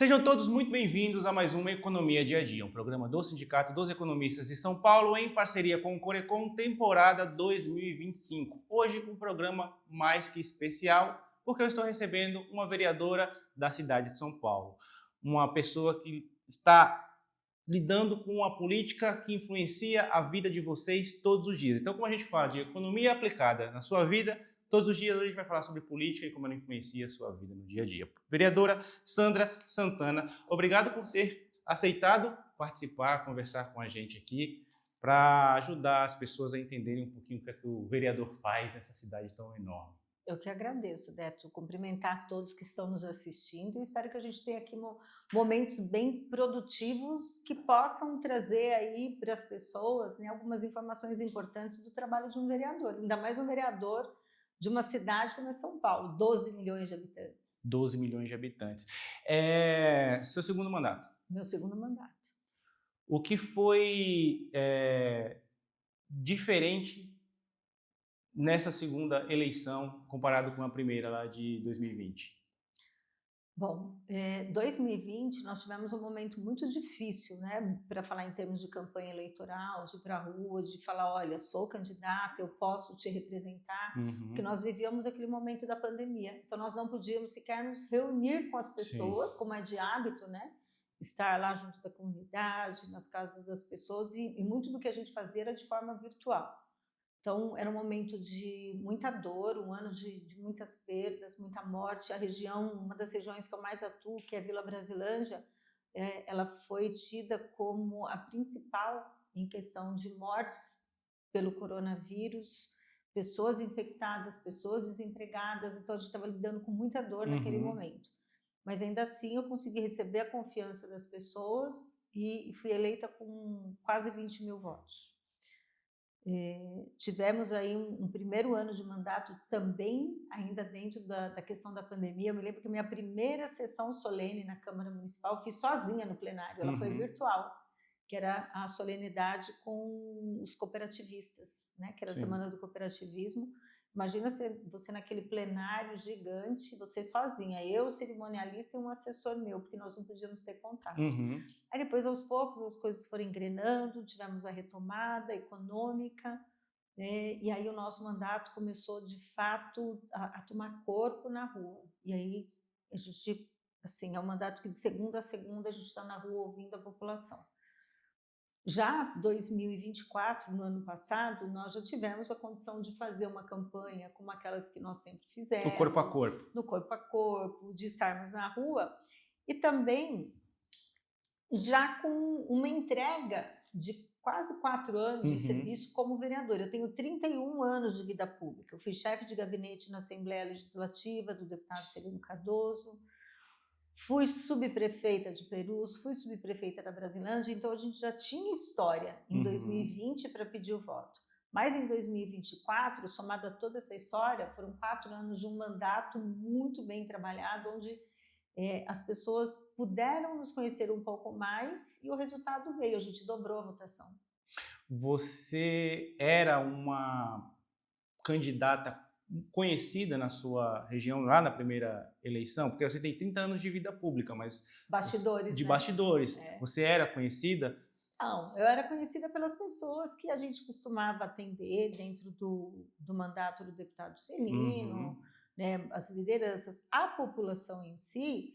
Sejam todos muito bem-vindos a mais uma Economia Dia a Dia, um programa do Sindicato dos Economistas de São Paulo em parceria com o Corecon, temporada 2025. Hoje um programa mais que especial, porque eu estou recebendo uma vereadora da cidade de São Paulo, uma pessoa que está lidando com uma política que influencia a vida de vocês todos os dias. Então, como a gente fala de economia aplicada na sua vida, todos os dias a gente vai falar sobre política e como ela influencia a sua vida no dia a dia. Vereadora Sandra Santana, obrigado por ter aceitado participar, conversar com a gente aqui, para ajudar as pessoas a entenderem um pouquinho o que é que o vereador faz nessa cidade tão enorme. Eu que agradeço, Beto, cumprimentar todos que estão nos assistindo e espero que a gente tenha aqui momentos bem produtivos que possam trazer aí para as pessoas, né, algumas informações importantes do trabalho de um vereador, ainda mais um vereador de uma cidade como é São Paulo, 12 milhões de habitantes. 12 milhões de habitantes. Seu segundo mandato. Meu segundo mandato. O que foi diferente nessa segunda eleição comparado com a primeira lá de 2020? Bom, 2020 nós tivemos um momento muito difícil, né, para falar em termos de campanha eleitoral, de ir para a rua, de falar, olha, sou candidata, eu posso te representar, porque Uhum. nós vivíamos aquele momento da pandemia, então nós não podíamos sequer nos reunir com as Sim. pessoas, como é de hábito, né, estar lá junto da comunidade, nas casas das pessoas, e muito do que a gente fazia era de forma virtual. Então, era um momento de muita dor, um ano de muitas perdas, muita morte. A região, uma das regiões que eu mais atuo, que é a Vila Brasilândia, ela foi tida como a principal em questão de mortes pelo coronavírus, pessoas infectadas, pessoas desempregadas. Então, a gente estava lidando com muita dor naquele Uhum. momento. Mas ainda assim, eu consegui receber a confiança das pessoas e fui eleita com quase 20 mil votos. Tivemos aí um primeiro ano de mandato também, ainda dentro da questão da pandemia. Eu me lembro que a minha primeira sessão solene na Câmara Municipal eu fiz sozinha no plenário, ela foi Uhum. virtual, que era a solenidade com os cooperativistas, né, que era a Sim. Semana do Cooperativismo. Imagina você naquele plenário gigante, você sozinha, eu, cerimonialista e um assessor meu, porque nós não podíamos ter contato. Uhum. Aí depois, aos poucos, as coisas foram engrenando, tivemos a retomada econômica, e aí o nosso mandato começou, de fato, a tomar corpo na rua. E aí a gente, assim, é um mandato que de segunda a segunda a gente está na rua ouvindo a população. Já 2024, no ano passado, nós já tivemos a condição de fazer uma campanha como aquelas que nós sempre O corpo a fizemos, corpo. no corpo a corpo, de estarmos na rua, e também já com uma entrega de quase 4 anos de Uhum. serviço como vereadora. Eu tenho 31 anos de vida pública. Eu fui chefe de gabinete na Assembleia Legislativa do deputado Celino Cardoso, fui subprefeita de Perus, fui subprefeita da Brasilândia, então a gente já tinha história em Uhum. 2020 para pedir o voto. Mas em 2024, somada a toda essa história, foram 4 anos de um mandato muito bem trabalhado, onde as pessoas puderam nos conhecer um pouco mais e o resultado veio, a gente dobrou a votação. Você era uma candidata conhecida na sua região lá na primeira eleição? Porque você tem 30 anos de vida pública, mas Bastidores, de né? bastidores. É. Você era conhecida? Não, eu era conhecida pelas pessoas que a gente costumava atender dentro do mandato do deputado Celino, Uhum. né, as lideranças, a população em si,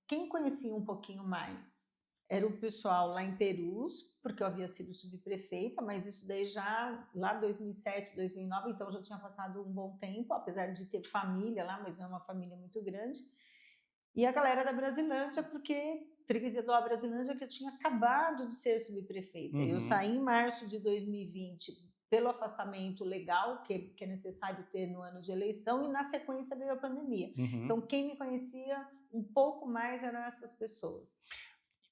quem conhecia um pouquinho mais era o pessoal lá em Perus, porque eu havia sido subprefeita, mas isso daí já lá 2007, 2009, então já tinha passado um bom tempo, apesar de ter família lá, mas não é uma família muito grande. E a galera da Brasilândia, porque freguesia do Brasilândia, que eu tinha acabado de ser subprefeita. Eu Uhum. saí em março de 2020 pelo afastamento legal que é necessário ter no ano de eleição, e na sequência veio a pandemia. Então, Uhum. quem me conhecia um pouco mais eram essas pessoas.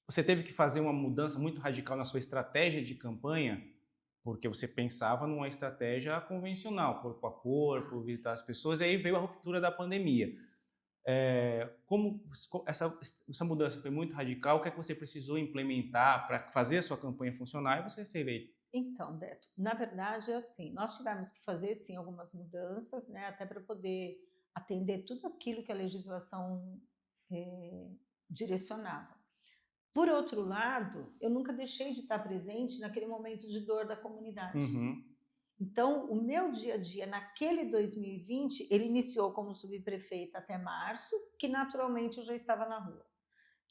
Você teve que fazer uma mudança muito radical na sua estratégia de campanha, porque você pensava numa estratégia convencional, corpo a corpo, visitar as pessoas, e aí veio a ruptura da pandemia. Como essa mudança foi muito radical, o que é que você precisou implementar para fazer a sua campanha funcionar e você ser eleito? Então, Beto, na verdade é assim, nós tivemos que fazer sim algumas mudanças, né, até para poder atender tudo aquilo que a legislação direcionava. Por outro lado, eu nunca deixei de estar presente naquele momento de dor da comunidade. Uhum. Então, o meu dia a dia naquele 2020, ele iniciou como subprefeita até março, que naturalmente eu já estava na rua.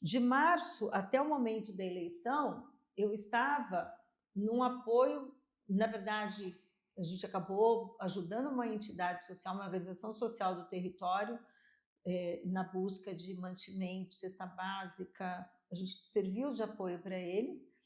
De março até o momento da eleição, eu estava num apoio, na verdade, a gente acabou ajudando uma entidade social, uma organização social do território, na busca de mantimento, cesta básica, a gente serviu de apoio para eles.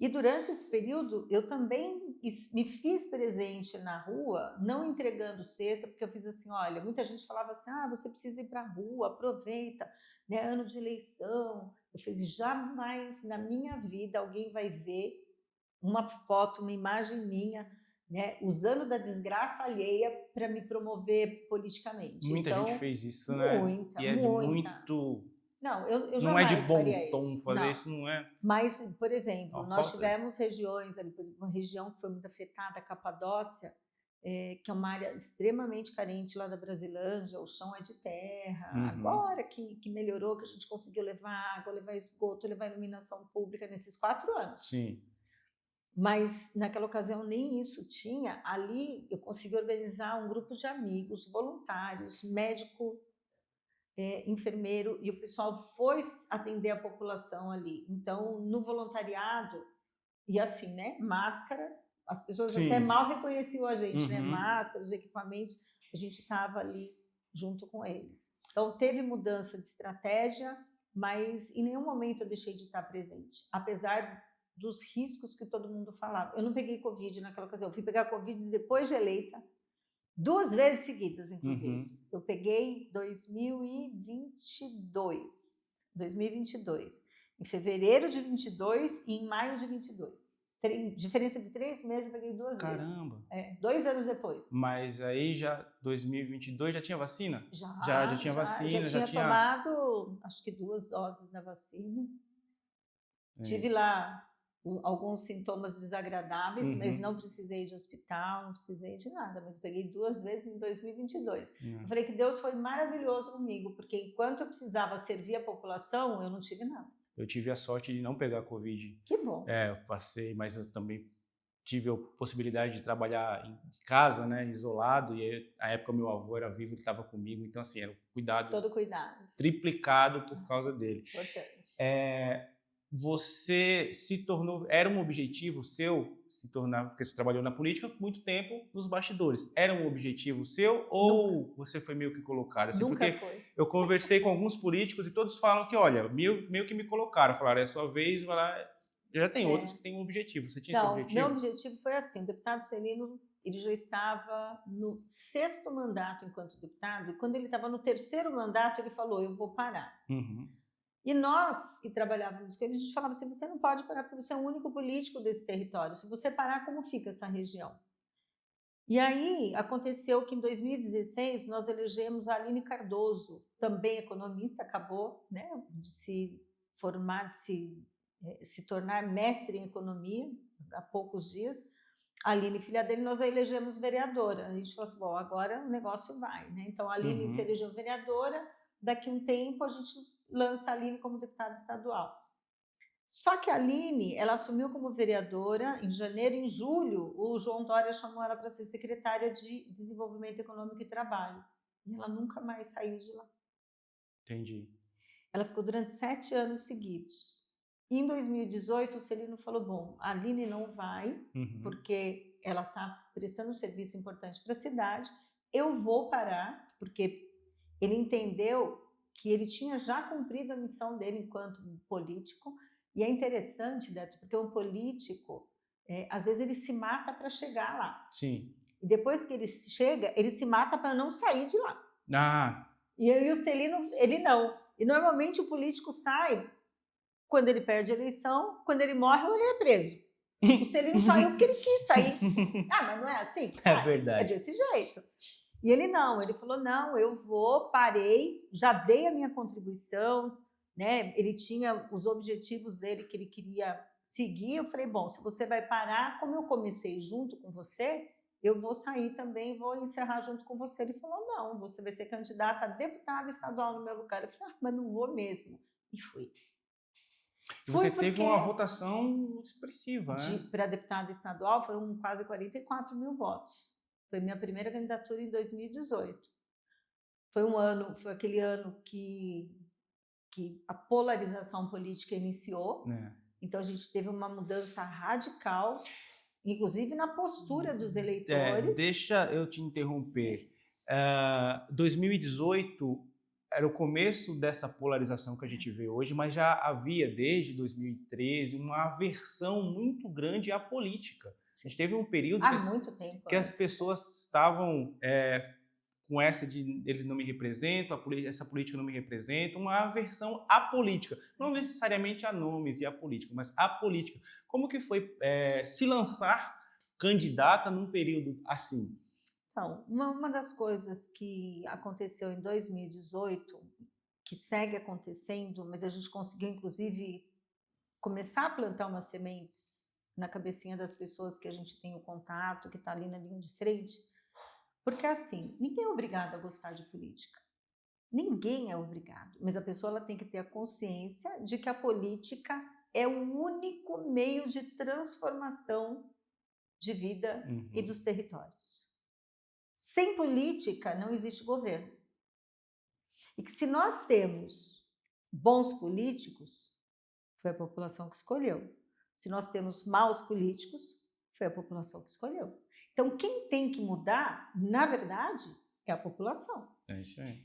E durante esse período, eu também me fiz presente na rua, não entregando cesta, porque eu fiz assim, olha, muita gente falava assim, você precisa ir para a rua, aproveita, né, ano de eleição. Eu fiz, jamais na minha vida alguém vai ver uma foto, uma imagem minha, né, usando da desgraça alheia para me promover politicamente. Muita então, gente fez isso, né? Muita, E é de muita. muito... Não, eu Não é de jamais bom faria tom isso. fazer Não. isso, não é? Mas, por exemplo, Uma nós falta... tivemos regiões ali, por exemplo, uma região que foi muito afetada, a Capadócia, que é uma área extremamente carente lá da Brasilândia, o chão é de terra. Uhum. Agora que melhorou, que a gente conseguiu levar água, levar esgoto, levar iluminação pública nesses 4 anos. Sim. Mas naquela ocasião nem isso tinha. Ali eu consegui organizar um grupo de amigos, voluntários, médico, enfermeiro, e o pessoal foi atender a população ali. Então, no voluntariado, e assim, né, máscara, as pessoas Sim. até mal reconheciam a gente, né, Uhum. máscara, os equipamentos, a gente estava ali junto com eles. Então, teve mudança de estratégia, mas em nenhum momento eu deixei de estar presente, apesar dos riscos que todo mundo falava. Eu não peguei Covid naquela ocasião, eu fui pegar Covid depois de eleita, 2 vezes seguidas, inclusive. Uhum. Eu peguei 2022, em fevereiro de 22 e em maio de 22. Diferença de 3 meses, eu peguei 2 vezes. Caramba! 2 anos depois. Mas aí já 2022 já tinha vacina? Já tinha vacina, já tinha tomado, acho que 2 doses da vacina. Tive lá alguns sintomas desagradáveis, mas não precisei de hospital, não precisei de nada, mas peguei 2 vezes em 2022. Eu falei que Deus foi maravilhoso comigo, porque enquanto eu precisava servir a população, eu não tive nada. Eu tive a sorte de não pegar Covid. Que bom. Eu passei, mas eu também tive a possibilidade de trabalhar em casa, né, isolado, e aí, na época meu avô era vivo, ele estava comigo, então assim, era todo cuidado triplicado por causa dele. Importante. Você se tornou, era um objetivo seu se tornar, porque você trabalhou na política muito tempo nos bastidores, era um objetivo seu ou Nunca. Você foi meio que colocado? Assim, Nunca porque foi. Eu conversei com alguns políticos e todos falam que, olha, meio que me colocaram, falaram, é a sua vez, vai lá. Já tem outros que têm um objetivo, você tinha esse objetivo? Meu objetivo foi assim, o deputado Celino, ele já estava no 6º mandato enquanto deputado, e quando ele estava no 3º mandato, ele falou, eu vou parar. E nós que trabalhávamos com ele, a gente falava assim, você não pode parar porque você é o único político desse território. Se você parar, como fica essa região? E aí aconteceu que em 2016 nós elegemos a Aline Cardoso, também economista, acabou, né, de se formar, de se tornar mestre em economia há poucos dias. A Aline, filha dele, nós a elegemos vereadora. A gente falou assim, bom, agora o negócio vai, né? Então a Aline se elegeu vereadora, daqui a um tempo a gente lança a Aline como deputada estadual. Só que a Aline, ela assumiu como vereadora em janeiro, em julho, o João Dória chamou ela para ser secretária de Desenvolvimento Econômico e Trabalho. E ela nunca mais saiu de lá. Entendi. Ela ficou durante 7 anos seguidos. E em 2018, o Celino falou, bom, a Aline não vai, porque ela está prestando um serviço importante para a cidade, eu vou parar, porque ele entendeu que ele tinha já cumprido a missão dele enquanto político. E é interessante, Beto, porque um político, às vezes ele se mata para chegar lá. Sim. E depois que ele chega, ele se mata para não sair de lá. E o Celino, ele não. E normalmente o político sai quando ele perde a eleição, quando ele morre ou ele é preso. O Celino saiu porque ele quis sair. Mas não é assim que sai? É verdade. É desse jeito. E ele não, ele falou, não, eu vou, parei, já dei a minha contribuição, né? Ele tinha os objetivos dele que ele queria seguir. Eu falei, bom, se você vai parar, como eu comecei junto com você, eu vou sair também, vou encerrar junto com você. Ele falou, não, você vai ser candidata a deputada estadual no meu lugar. Eu falei, mas não vou mesmo. E fui. E você teve uma votação expressiva, né? Para deputada estadual foram quase 44 mil votos. Foi minha primeira candidatura em 2018. Foi aquele ano que a polarização política iniciou. Então a gente teve uma mudança radical, inclusive na postura dos eleitores. Deixa eu te interromper. 2018 era o começo dessa polarização que a gente vê hoje, mas já havia desde 2013 uma aversão muito grande à política. A gente teve um período muito tempo que as pessoas estavam com essa de eles não me representam, essa política não me representa, uma aversão à política, não necessariamente a nomes e à política, mas à política. Como que foi se lançar candidata num período assim? Então, uma das coisas que aconteceu em 2018, que segue acontecendo, mas a gente conseguiu, inclusive, começar a plantar umas sementes na cabecinha das pessoas que a gente tem o contato, que está ali na linha de frente, porque assim, ninguém é obrigado a gostar de política. Ninguém é obrigado, mas a pessoa ela tem que ter a consciência de que a política é o único meio de transformação de vida e dos territórios. Sem política não existe governo. E que se nós temos bons políticos, foi a população que escolheu. Se nós temos maus políticos, foi a população que escolheu. Então, quem tem que mudar, na verdade, é a população. É isso aí.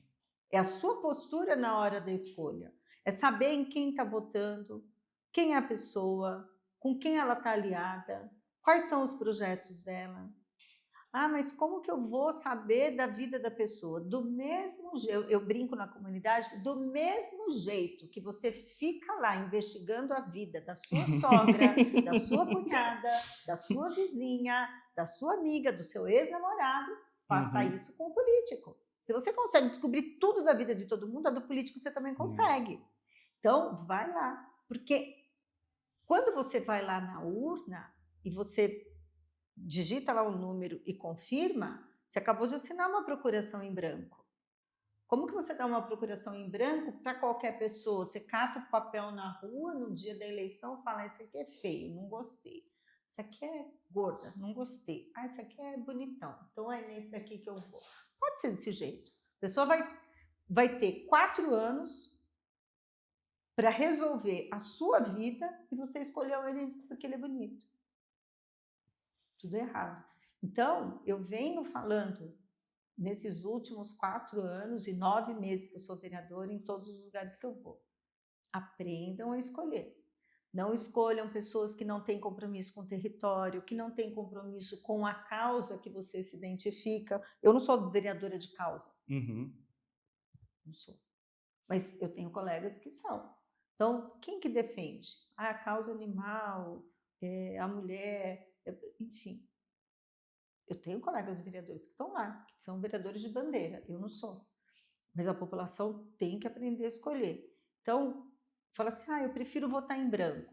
É a sua postura na hora da escolha. É saber em quem está votando, quem é a pessoa, com quem ela está aliada, quais são os projetos dela. Ah, mas como que eu vou saber da vida da pessoa? Do mesmo jeito, eu brinco na comunidade, do mesmo jeito que você fica lá investigando a vida da sua sogra, da sua cunhada, da sua vizinha, da sua amiga, do seu ex-namorado, faça isso com o político. Se você consegue descobrir tudo da vida de todo mundo, a do político você também consegue. Então, vai lá. Porque quando você vai lá na urna e você digita lá um número e confirma, você acabou de assinar uma procuração em branco. Como que você dá uma procuração em branco para qualquer pessoa? Você cata o papel na rua no dia da eleição e fala, esse aqui é feio, não gostei. Esse aqui é gorda, não gostei. Ah, esse aqui é bonitão, então é nesse daqui que eu vou. Pode ser desse jeito. A pessoa vai ter 4 anos para resolver a sua vida e você escolheu ele porque ele é bonito. Tudo errado. Então, eu venho falando nesses últimos 4 anos e 9 meses que eu sou vereadora em todos os lugares que eu vou. Aprendam a escolher. Não escolham pessoas que não têm compromisso com o território, que não têm compromisso com a causa que você se identifica. Eu não sou vereadora de causa. Não sou. Mas eu tenho colegas que são. Então, quem que defende? A causa animal, a mulher, enfim. Eu tenho colegas vereadores que estão lá, que são vereadores de bandeira, eu não sou. Mas a população tem que aprender a escolher. Então, fala assim, eu prefiro votar em branco,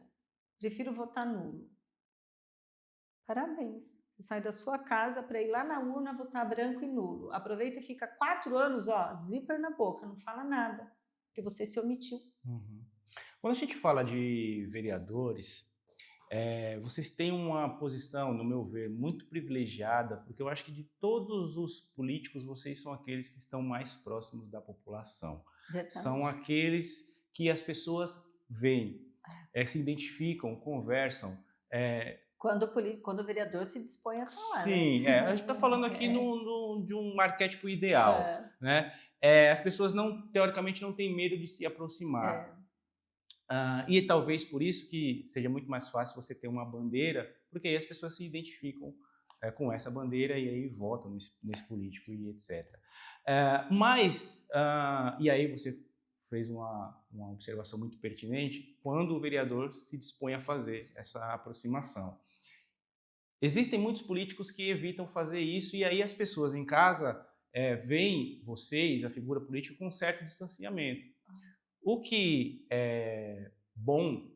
prefiro votar nulo. Parabéns, você sai da sua casa para ir lá na urna votar branco e nulo. Aproveita e fica 4 anos, zíper na boca, não fala nada, porque você se omitiu. Quando a gente fala de vereadores, vocês têm uma posição, no meu ver, muito privilegiada, porque eu acho que de todos os políticos, vocês são aqueles que estão mais próximos da população. Verdade. São aqueles que as pessoas veem, se identificam, conversam. Quando o vereador se dispõe a falar. Sim, né? A gente está falando aqui de um arquétipo ideal. Né? As pessoas, teoricamente, não têm medo de se aproximar. E talvez por isso que seja muito mais fácil você ter uma bandeira, porque aí as pessoas se identificam com essa bandeira e aí votam nesse político e etc. E aí você fez uma observação muito pertinente, quando o vereador se dispõe a fazer essa aproximação. Existem muitos políticos que evitam fazer isso e aí as pessoas em casa veem vocês, a figura política, com um certo distanciamento. O que é bom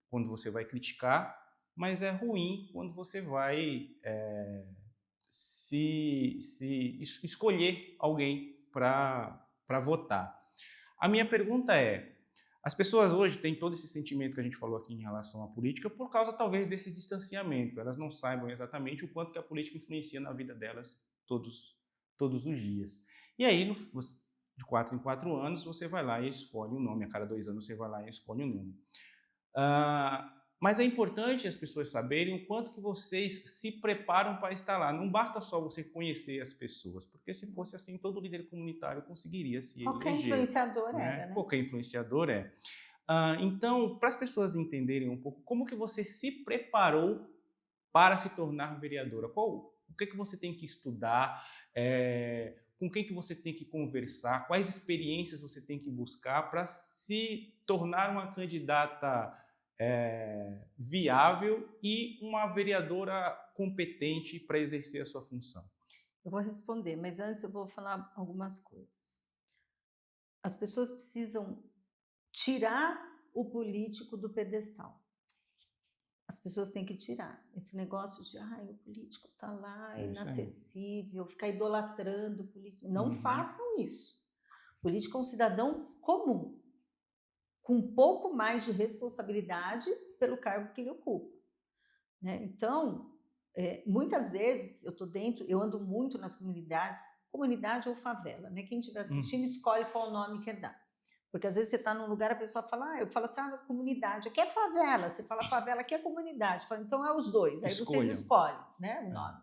quando você vai criticar, mas é ruim quando você vai escolher alguém para votar. A minha pergunta é, As pessoas hoje têm todo esse sentimento que a gente falou aqui em relação à política por causa, talvez, desse distanciamento. Elas não saibam exatamente o quanto que a política influencia na vida delas todos os dias. E aí, de 4 em 4 anos, você vai lá e escolhe um nome. A cada 2 anos, você vai lá e escolhe um nome. Mas é importante as pessoas saberem o quanto que vocês se preparam para estar lá. Não basta só você conhecer as pessoas, porque se fosse assim, todo líder comunitário conseguiria se Qualquer eleger. influenciador Né? era, né? Qualquer influenciador é. Então, para as pessoas entenderem um pouco como que você se preparou para se tornar vereadora, o que você tem que estudar, com quem que você tem que conversar, quais experiências você tem que buscar para se tornar uma candidata viável e uma vereadora competente para exercer a sua função. Eu vou responder, mas antes eu vou falar algumas coisas. As pessoas precisam tirar o político do pedestal. As pessoas têm que tirar esse negócio de o político está lá, inacessível, ficar idolatrando o político. Não façam isso. O político é um cidadão comum, com um pouco mais de responsabilidade pelo cargo que ele ocupa. Né? Então, muitas vezes eu ando muito nas comunidades, comunidade ou favela, né? Quem estiver assistindo escolhe qual nome quer dar. Porque às vezes você está num lugar, a pessoa fala, eu falo assim, comunidade, aqui é favela, você fala favela, aqui é comunidade. Falo, então é os dois, aí vocês escolhem, né, o nome.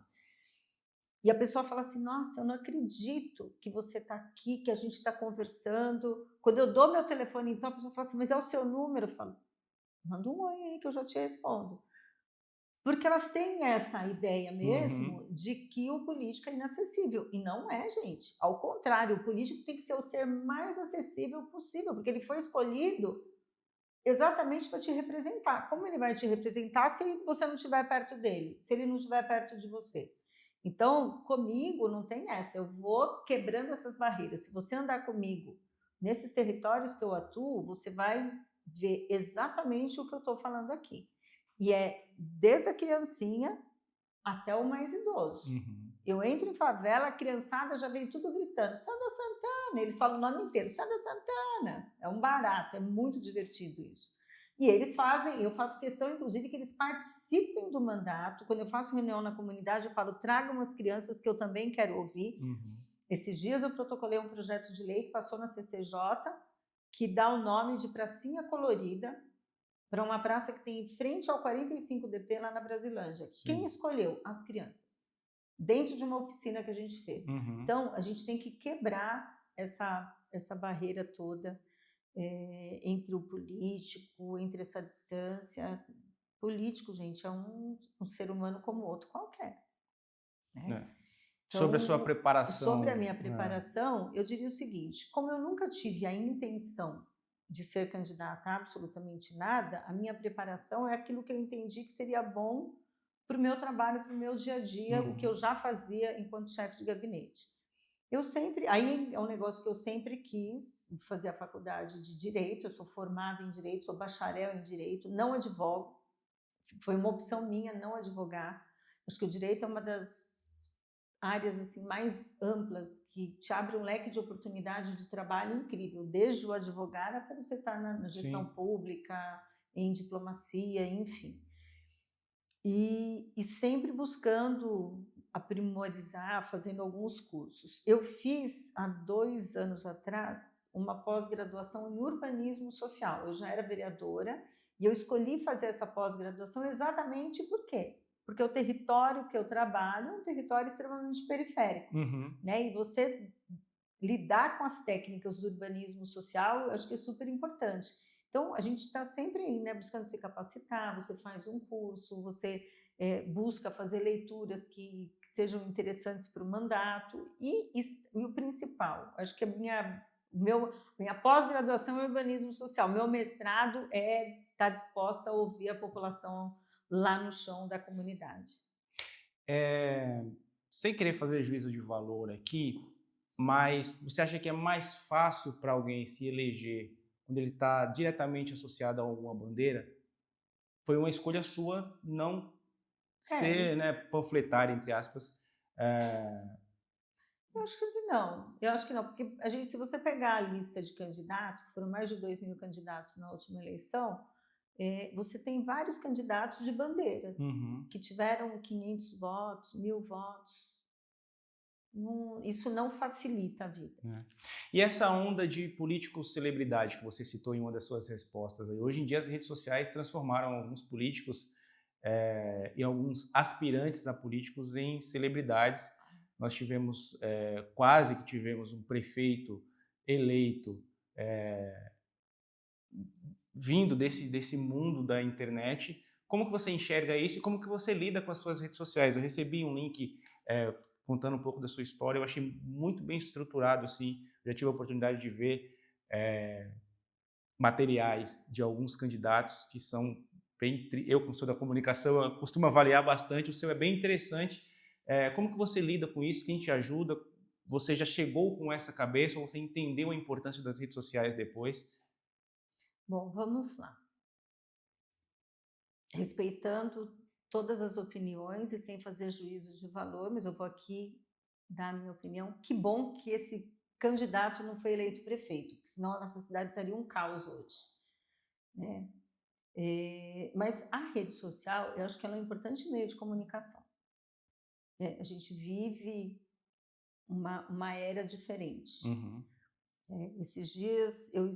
E a pessoa fala assim, nossa, eu não acredito que você está aqui, que a gente está conversando. Quando eu dou meu telefone, então, a pessoa fala assim, mas é o seu número? Eu falo, manda um oi aí que eu já te respondo. Porque elas têm essa ideia mesmo de que o político é inacessível. E não é, gente. Ao contrário, o político tem que ser o ser mais acessível possível, porque ele foi escolhido exatamente para te representar. Como ele vai te representar se você não estiver perto dele, se ele não estiver perto de você? Então, comigo não tem essa. Eu vou quebrando essas barreiras. Se você andar comigo nesses territórios que eu atuo, você vai ver exatamente o que eu estou falando aqui. E é desde a criancinha até o mais idoso. Eu entro em favela, a criançada já vem tudo gritando, Sandra Santana, eles falam o nome inteiro, Sandra Santana. É um barato, é muito divertido isso. E eles fazem, eu faço questão, inclusive, que eles participem do mandato. Quando eu faço reunião na comunidade, eu falo, tragam as crianças que eu também quero ouvir. Esses dias eu protocolei um projeto de lei que passou na CCJ, que dá o nome de Pracinha Colorida, para uma praça que tem em frente ao 45DP lá na Brasilândia. Sim. Quem escolheu? As crianças. Dentro de uma oficina que a gente fez. Então, a gente tem que quebrar essa barreira toda entre o político, entre essa distância. Político, gente, é um ser humano como outro qualquer. Né? Então, sobre a sua preparação. Sobre a minha preparação, eu diria o seguinte, como eu nunca tive a intenção de ser candidata a absolutamente nada, a minha preparação é aquilo que eu entendi que seria bom para o meu trabalho, para o meu dia a dia, o que eu já fazia enquanto chefe de gabinete. Aí é um negócio que eu sempre quis fazer a faculdade de Direito, eu sou formada em Direito, sou bacharel em Direito, não advogo, foi uma opção minha não advogar. Acho que o Direito é uma das áreas assim, mais amplas, que te abre um leque de oportunidade de trabalho incrível, desde o advogado até você estar na gestão pública, em diplomacia, enfim. E sempre buscando aprimorizar, fazendo alguns cursos. Eu fiz, há 2 anos atrás, uma pós-graduação em urbanismo social. Eu já era vereadora e eu escolhi fazer essa pós-graduação exatamente por quê? Porque o território que eu trabalho é um território extremamente periférico. Né? E você lidar com as técnicas do urbanismo social, eu acho que é super importante. Então, a gente está sempre aí, né, buscando se capacitar, você faz um curso, você busca fazer leituras que sejam interessantes para o mandato. E o principal, acho que minha pós-graduação é urbanismo social, meu mestrado é estar disposta a ouvir a população lá no chão da comunidade. Sem querer fazer juízo de valor aqui, mas você acha que é mais fácil para alguém se eleger quando ele está diretamente associado a alguma bandeira? Foi uma escolha sua não ser, né, panfletária, entre aspas. Eu acho que não. Eu acho que não, porque a gente, se você pegar a lista de candidatos, que foram mais de 2.000 candidatos na última eleição, você tem vários candidatos de bandeiras Uhum. que tiveram 500 votos, 1.000 votos. Isso não facilita a vida. É. E essa onda de políticos celebridade que você citou em uma das suas respostas, aí, hoje em dia as redes sociais transformaram alguns políticos e alguns aspirantes a políticos em celebridades. Nós tivemos, quase que tivemos um prefeito eleito vindo desse mundo da internet. Como que você enxerga isso e como que você lida com as suas redes sociais? Eu recebi um link contando um pouco da sua história, eu achei muito bem estruturado, assim, já tive a oportunidade de ver materiais de alguns candidatos que são bem... Eu, como sou da comunicação, eu costumo avaliar bastante, o seu é bem interessante. Como que você lida com isso? Quem te ajuda? Você já chegou com essa cabeça ou você entendeu a importância das redes sociais depois? Bom, vamos lá. Respeitando todas as opiniões e sem fazer juízos de valor, mas eu vou aqui dar a minha opinião. Que bom que esse candidato não foi eleito prefeito, porque senão a nossa cidade estaria um caos hoje, né? Mas a rede social, eu acho que ela é um importante meio de comunicação. A gente vive uma era diferente. Uhum. Esses dias eu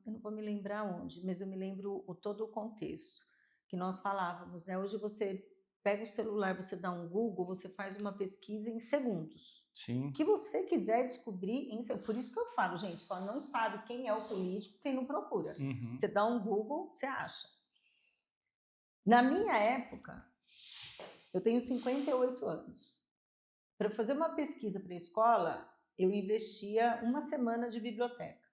não vou me lembrar onde, mas eu me lembro todo o contexto, que nós falávamos, né? Hoje você pega o celular, você dá um Google, você faz uma pesquisa em segundos. O Sim. que você quiser descobrir, por isso que eu falo, gente, só não sabe quem é o político quem não procura. Uhum. Você dá um Google, você acha. Na minha época, eu tenho 58 anos. Para fazer uma pesquisa para a escola, eu investia uma semana de biblioteca.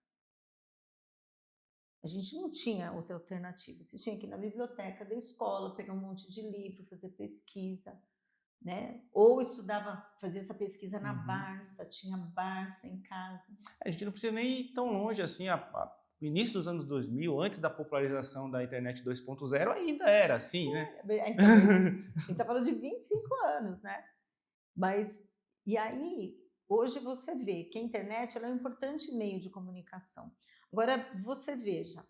A gente não tinha outra alternativa. Você tinha que ir na biblioteca da escola, pegar um monte de livro, fazer pesquisa, né? Ou fazia essa pesquisa na Barça, tinha Barça em casa. A gente não precisa nem ir tão longe assim. No início dos anos 2000, antes da popularização da internet 2.0, ainda era assim, né? Então, a gente está falando de 25 anos, né? E aí, hoje você vê que a internet ela é um importante meio de comunicação. Agora, você veja,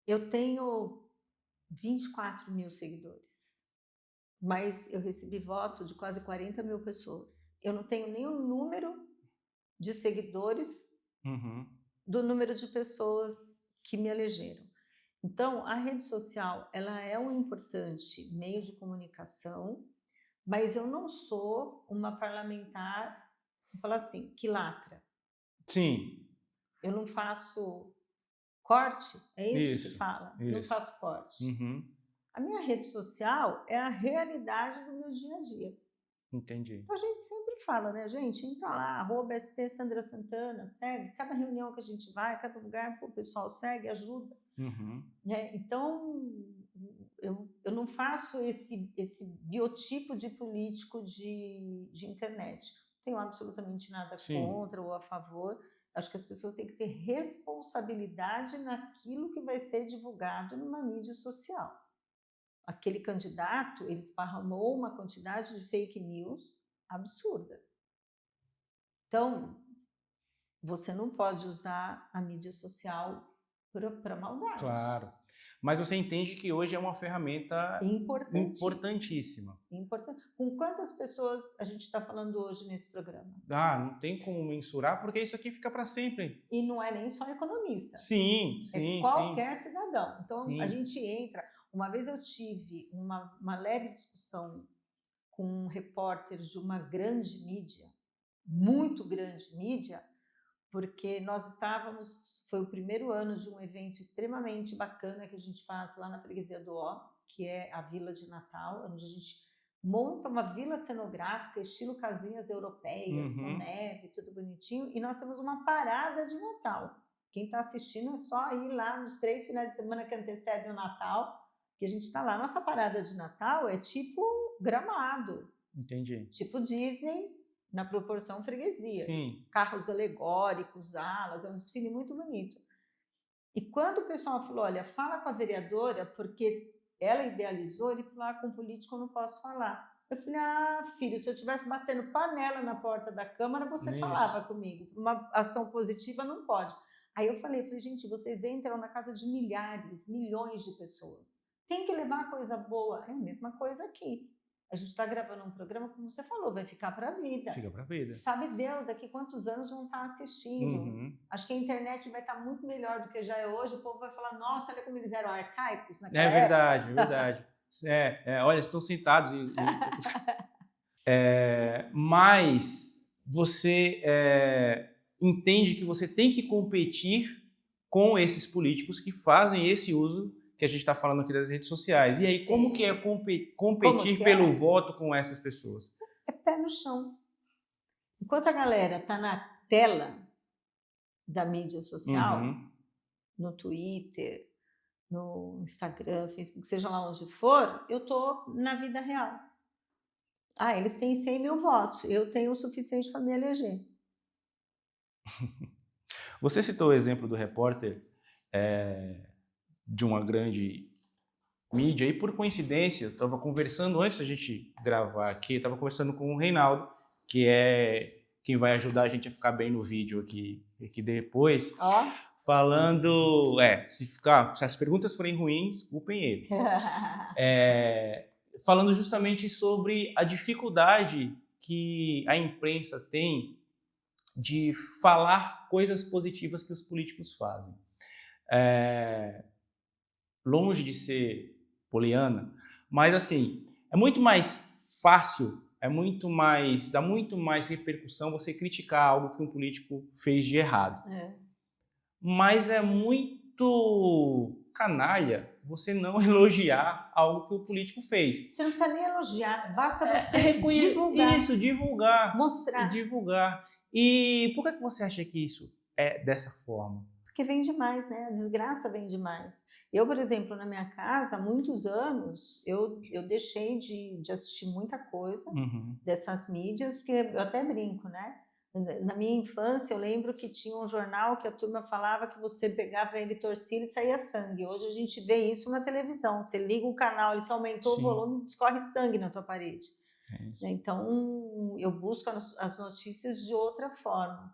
eu tenho 24 mil seguidores, mas eu recebi voto de quase 40 mil pessoas. Eu não tenho nem o número de seguidores do número de pessoas que me elegeram. Então, a rede social ela é um importante meio de comunicação, mas eu não sou uma parlamentar, vou falar assim, que lacra. Sim. Eu não faço corte, é isso que fala? Isso. Não faço corte. Uhum. A minha rede social é a realidade do meu dia a dia. Entendi. Então, a gente sempre fala, né, gente? Entra lá, @SP Sandra Santana, segue. Cada reunião que a gente vai, cada lugar, o pessoal segue, ajuda. Uhum. Então, eu não faço esse biotipo de político de internet. Não tenho absolutamente nada contra ou a favor. Acho que as pessoas têm que ter responsabilidade naquilo que vai ser divulgado numa mídia social. Aquele candidato, ele esparramou uma quantidade de fake news absurda. Então, você não pode usar a mídia social para maldade. Claro. Mas você entende que hoje é uma ferramenta importantíssima. Com quantas pessoas a gente está falando hoje nesse programa? Não tem como mensurar, porque isso aqui fica para sempre. E não é nem só economista. Sim. É qualquer cidadão. Então, sim. A gente entra... Uma vez eu tive uma leve discussão com um repórter de uma grande mídia, muito grande mídia, porque foi o primeiro ano de um evento extremamente bacana que a gente faz lá na Freguesia do Ó, que é a Vila de Natal, onde a gente monta uma vila cenográfica, estilo casinhas europeias, com neve, tudo bonitinho, e nós temos uma parada de Natal. Quem está assistindo é só ir lá nos 3 finais de semana que antecedem o Natal, que a gente está lá. Nossa parada de Natal é tipo Gramado. Entendi. Tipo Disney, na proporção freguesia. Sim. Carros alegóricos, alas, é um desfile muito bonito. E quando o pessoal falou, olha, fala com a vereadora, porque ela idealizou, ele falou, com político eu não posso falar. Eu falei, filho, se eu estivesse batendo panela na porta da Câmara, você Isso. falava comigo. Uma ação positiva não pode. Aí eu falei, gente, vocês entram na casa de milhares, milhões de pessoas. Tem que levar coisa boa. É a mesma coisa aqui. A gente está gravando um programa, como você falou, vai ficar para a vida. Fica pra vida. Sabe Deus, daqui quantos anos vão estar assistindo. Acho que a internet vai estar muito melhor do que já é hoje. O povo vai falar, nossa, olha como eles eram arcaicos naquela época. É verdade. Olha, estão sentados mas você entende que você tem que competir com esses políticos que fazem esse uso que a gente está falando aqui das redes sociais. E aí, como que é competir pelo voto com essas pessoas? É pé no chão. Enquanto a galera está na tela da mídia social, no Twitter, no Instagram, Facebook, seja lá onde for, eu estou na vida real. Eles têm 100 mil votos, eu tenho o suficiente para me eleger. Você citou o exemplo do repórter de uma grande mídia, e por coincidência, eu estava conversando antes da gente gravar aqui, estava conversando com o Reinaldo, que é quem vai ajudar a gente a ficar bem no vídeo aqui depois, falando, se as perguntas forem ruins, culpem ele. Falando justamente sobre a dificuldade que a imprensa tem de falar coisas positivas que os políticos fazem. Longe de ser poliana, mas assim, é muito mais fácil, dá muito mais repercussão você criticar algo que um político fez de errado. Mas é muito canalha você não elogiar algo que o político fez. Você não precisa nem elogiar, basta você divulgar. Isso, divulgar. Mostrar. Divulgar. E por que você acha que isso é dessa forma? Porque vem demais, né? A desgraça vem demais. Eu, por exemplo, na minha casa, há muitos anos, eu deixei de assistir muita coisa dessas mídias, porque eu até brinco, né? Na minha infância, eu lembro que tinha um jornal que a turma falava que você pegava ele, torcia e saía sangue. Hoje a gente vê isso na televisão. Você liga o canal, ele se aumentou o volume, escorre sangue na tua parede. Então, eu busco as notícias de outra forma.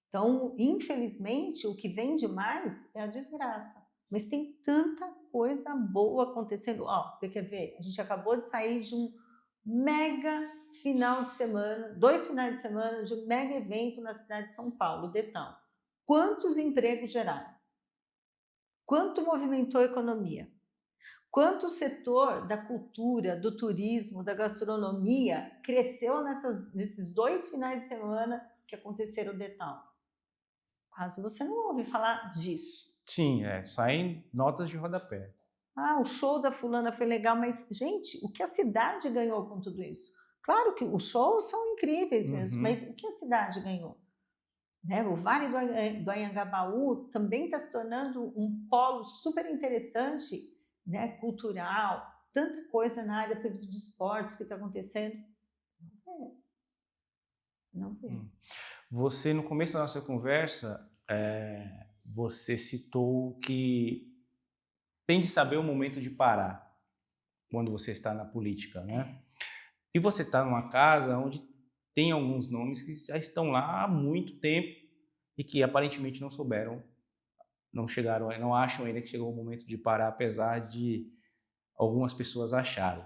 Então, infelizmente, o que vem demais é a desgraça. Mas tem tanta coisa boa acontecendo. Você quer ver? A gente acabou de sair de um mega final de semana, 2 finais de semana de um mega evento na cidade de São Paulo, Detão. Quantos empregos geraram? Quanto movimentou a economia? Quanto o setor da cultura, do turismo, da gastronomia cresceu nesses 2 finais de semana que aconteceram no Detão? Quase você não ouve falar disso. Sim, saem notas de rodapé. O show da fulana foi legal, mas, gente, o que a cidade ganhou com tudo isso? Claro que os shows são incríveis mesmo, mas o que a cidade ganhou? O Vale do Anhangabaú também está se tornando um polo super interessante, cultural, tanta coisa na área de esportes que está acontecendo. Não vê. Você, no começo da nossa conversa, você citou que tem de saber o momento de parar quando você está na política, né? E você está numa casa onde tem alguns nomes que já estão lá há muito tempo e que aparentemente não souberam, não acham ainda que chegou o momento de parar, apesar de algumas pessoas acharem.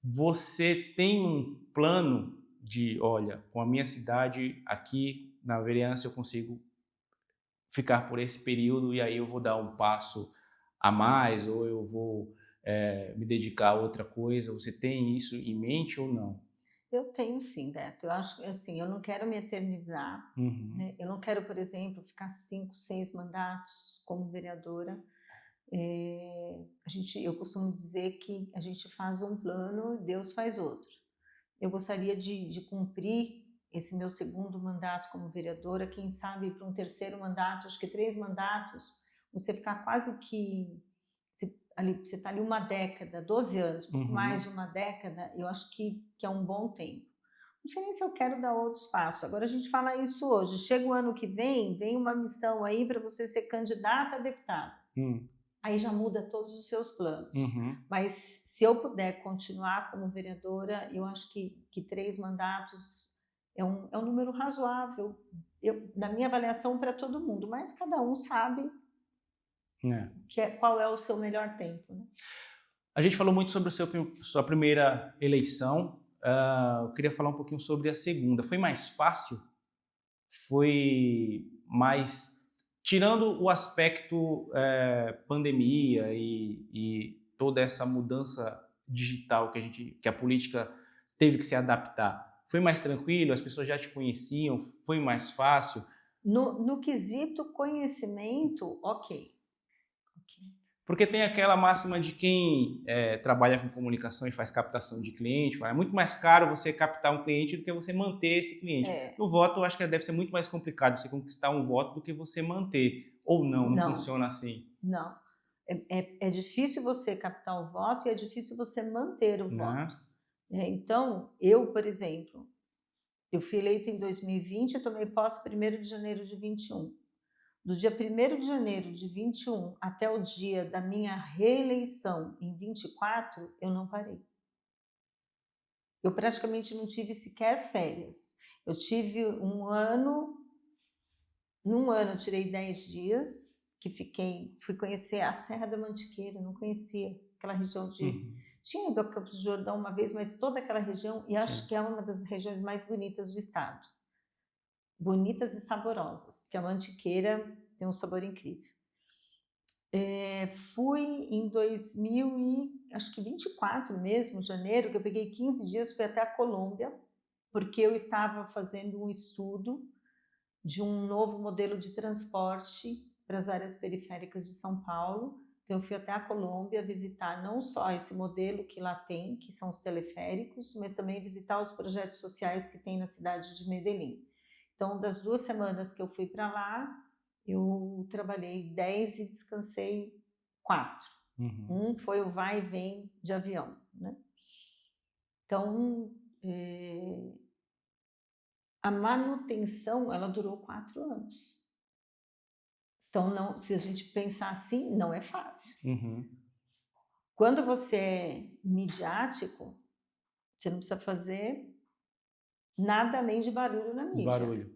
Você tem um plano de, olha, com a minha cidade aqui na vereança eu consigo ficar por esse período e aí eu vou dar um passo a mais ou eu vou me dedicar a outra coisa? Você tem isso em mente ou não? Eu tenho sim, Beto. Eu acho que assim, eu não quero me eternizar. Eu não quero, por exemplo, ficar 5, 6 mandatos como vereadora. Eu costumo dizer que a gente faz um plano e Deus faz outro. Eu gostaria de cumprir esse meu 2º mandato como vereadora, quem sabe para um 3º mandato, acho que 3 mandatos, você ficar quase que... Você está ali uma década, 12 anos, mais de uma década, eu acho que é um bom tempo. Não sei nem se eu quero dar outros passos. Agora a gente fala isso hoje. Chega o ano que vem uma missão aí para você ser candidata a deputada. aí já muda todos os seus planos. Uhum. Mas se eu puder continuar como vereadora, eu acho que 3 mandatos é um número razoável, na minha avaliação, para todo mundo, mas cada um sabe qual é o seu melhor tempo, né? A gente falou muito sobre sua primeira eleição. Eu queria falar um pouquinho sobre a segunda. Foi mais fácil? Foi mais... Tirando o aspecto pandemia e toda essa mudança digital que a política teve que se adaptar, foi mais tranquilo? As pessoas já te conheciam? Foi mais fácil? No quesito conhecimento, ok. Porque tem aquela máxima de quem trabalha com comunicação e faz captação de cliente, é muito mais caro você captar um cliente do que você manter esse cliente. No voto, eu acho que deve ser muito mais complicado você conquistar um voto do que você manter. Ou não funciona assim? Não. É difícil você captar o voto e é difícil você manter o voto. Então, eu, por exemplo, eu fui eleita em 2020 e tomei posse 1º de janeiro de 21. Do dia 1º de janeiro de 21 até o dia da minha reeleição em 24, eu não parei. Eu praticamente não tive sequer férias. Eu tive num ano eu tirei 10 dias, fui conhecer a Serra da Mantiqueira, não conhecia aquela região Tinha ido a Campos do Jordão uma vez, mas toda aquela região, e acho que é uma das regiões mais bonitas do estado. Bonitas e saborosas, porque a mantiqueira tem um sabor incrível. Fui em 2024 mesmo, janeiro, que eu peguei 15 dias, fui até a Colômbia, porque eu estava fazendo um estudo de um novo modelo de transporte para as áreas periféricas de São Paulo. Então eu fui até a Colômbia visitar não só esse modelo que lá tem, que são os teleféricos, mas também visitar os projetos sociais que tem na cidade de Medellín. Então, das 2 semanas que eu fui para lá, eu trabalhei 10 e descansei 4. Um foi o vai e vem de avião, né? Então, a manutenção, ela durou 4 anos. Então, não, se a gente pensar assim, não é fácil. Quando você é midiático, você não precisa fazer nada além de barulho na mídia.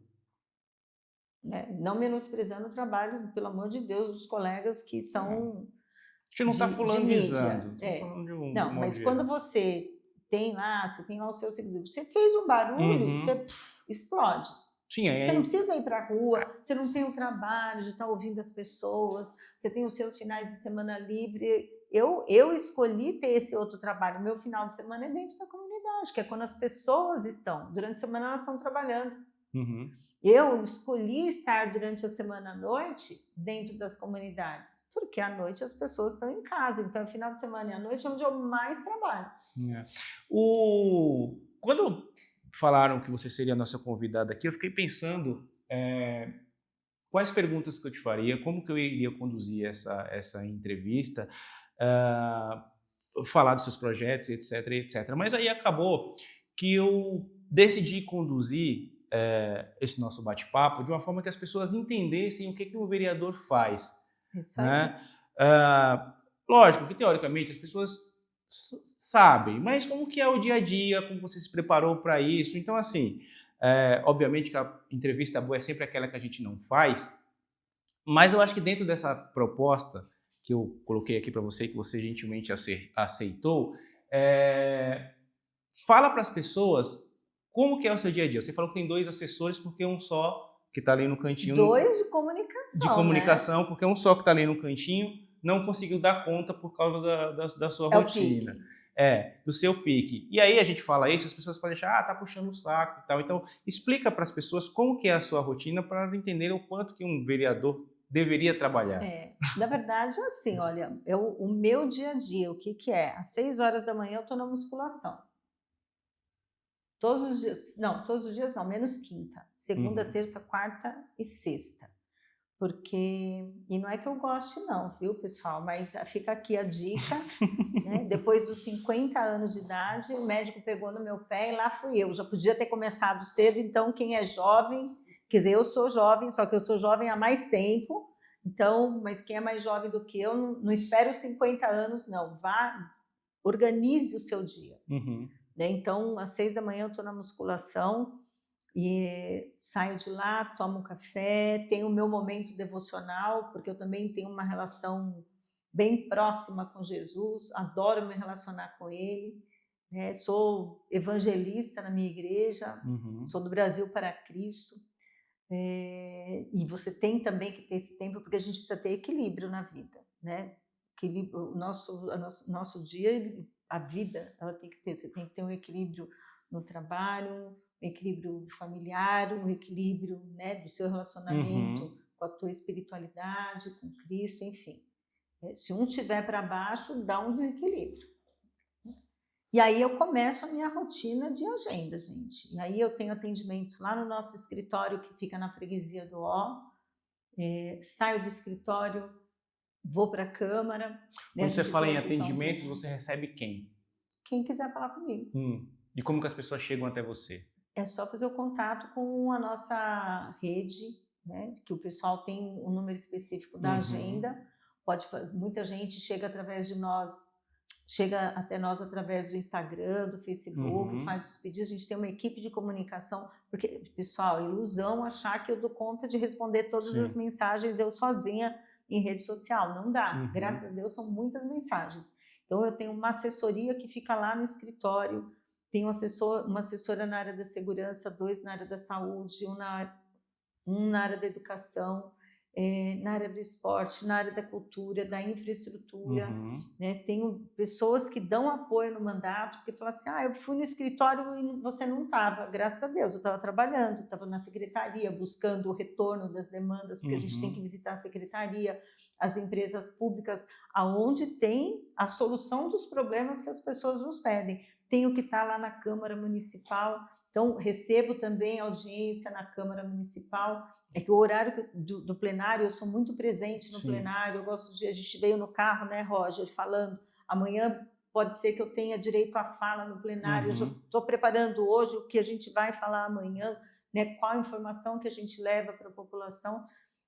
Né? Não menosprezando o trabalho, pelo amor de Deus, dos colegas que são A gente não está fulandizando. Não, mas quando você tem lá o seu seguidor, você fez um barulho, você explode. Você não precisa ir para a rua, você não tem o trabalho de estar ouvindo as pessoas, você tem os seus finais de semana livre. Eu escolhi ter esse outro trabalho. Meu final de semana é dentro da comunidade, que é quando as pessoas estão. Durante a semana elas estão trabalhando. Eu escolhi estar durante a semana à noite dentro das comunidades, porque à noite as pessoas estão em casa. Então, final de semana e à noite é onde eu mais trabalho. Quando falaram que você seria a nossa convidada aqui, eu fiquei pensando quais perguntas que eu te faria, como que eu iria conduzir essa entrevista, falar dos seus projetos, etc, etc. Mas aí acabou que eu decidi conduzir esse nosso bate-papo de uma forma que as pessoas entendessem o que um vereador faz. Isso aí. Lógico que, teoricamente, as pessoas sabem, mas como que é o dia a dia, como você se preparou para isso? Então, assim, obviamente que a entrevista boa é sempre aquela que a gente não faz, mas eu acho que dentro dessa proposta que eu coloquei aqui para você, que você gentilmente aceitou, fala para as pessoas como que é o seu dia a dia. Você falou que tem 2 assessores, porque um só que está ali no cantinho... 2 de comunicação, de comunicação, né? Porque um só que está ali no cantinho não conseguiu dar conta por causa da sua rotina. Do seu pique. E aí a gente fala isso, as pessoas podem achar, tá puxando o saco e tal. Então, explica para as pessoas como que é a sua rotina para elas entenderem o quanto que um vereador deveria trabalhar. Na verdade, é assim, olha, o meu dia a dia, o que é? Às 6 horas da manhã eu estou na musculação. Todos os dias não, menos quinta. Segunda, terça, quarta e sexta. E não é que eu goste não, viu, pessoal? Mas fica aqui a dica, né? Depois dos 50 anos de idade, o médico pegou no meu pé e lá fui eu. Já podia ter começado cedo, então quem é jovem, quer dizer, eu sou jovem, só que eu sou jovem há mais tempo, Então, mas quem é mais jovem do que eu, não espera os 50 anos, não. Vá, organize o seu dia. Né? Então, às 6 da manhã eu estou na musculação e saio de lá, tomo um café, tenho o meu momento devocional, porque eu também tenho uma relação bem próxima com Jesus, adoro me relacionar com Ele. Né? Sou evangelista na minha igreja, sou do Brasil para Cristo. E você tem também que ter esse tempo, porque a gente precisa ter equilíbrio na vida, né? O nosso dia, a vida, ela tem que ter, você tem que ter um equilíbrio no trabalho, um equilíbrio familiar, um equilíbrio, né, do seu relacionamento com a tua espiritualidade, com Cristo, enfim. Se um tiver para baixo, dá um desequilíbrio. E aí eu começo a minha rotina de agenda, gente. E aí eu tenho atendimentos lá no nosso escritório, que fica na freguesia do Ó. Saio do escritório, vou para a Câmara. Quando você fala em atendimentos, você recebe quem? Quem quiser falar comigo. E como que as pessoas chegam até você? É só fazer o contato com a nossa rede, né? Que o pessoal tem um número específico da agenda. Pode fazer, muita gente chega através de nós. Chega até nós através do Instagram, do Facebook, faz os pedidos. A gente tem uma equipe de comunicação, porque, pessoal, é ilusão achar que eu dou conta de responder todas as mensagens eu sozinha em rede social. Não dá. Graças a Deus, são muitas mensagens. Então, eu tenho uma assessoria que fica lá no escritório, tenho uma assessora na área da segurança, 2 na área da saúde, um na área da educação, na área do esporte, na área da cultura, da infraestrutura. Né? Tenho pessoas que dão apoio no mandato, porque falam assim, eu fui no escritório e você não estava. Graças a Deus, eu estava trabalhando, estava na secretaria, buscando o retorno das demandas, porque a gente tem que visitar a secretaria, as empresas públicas, aonde tem a solução dos problemas que as pessoas nos pedem. Tenho que estar lá na Câmara Municipal, então recebo também audiência na Câmara Municipal. É que o horário do plenário, eu sou muito presente no plenário, eu gosto de, a gente veio no carro, né, Roger, falando, amanhã pode ser que eu tenha direito à fala no plenário, eu já estou preparando hoje o que a gente vai falar amanhã, né, qual a informação que a gente leva para a população.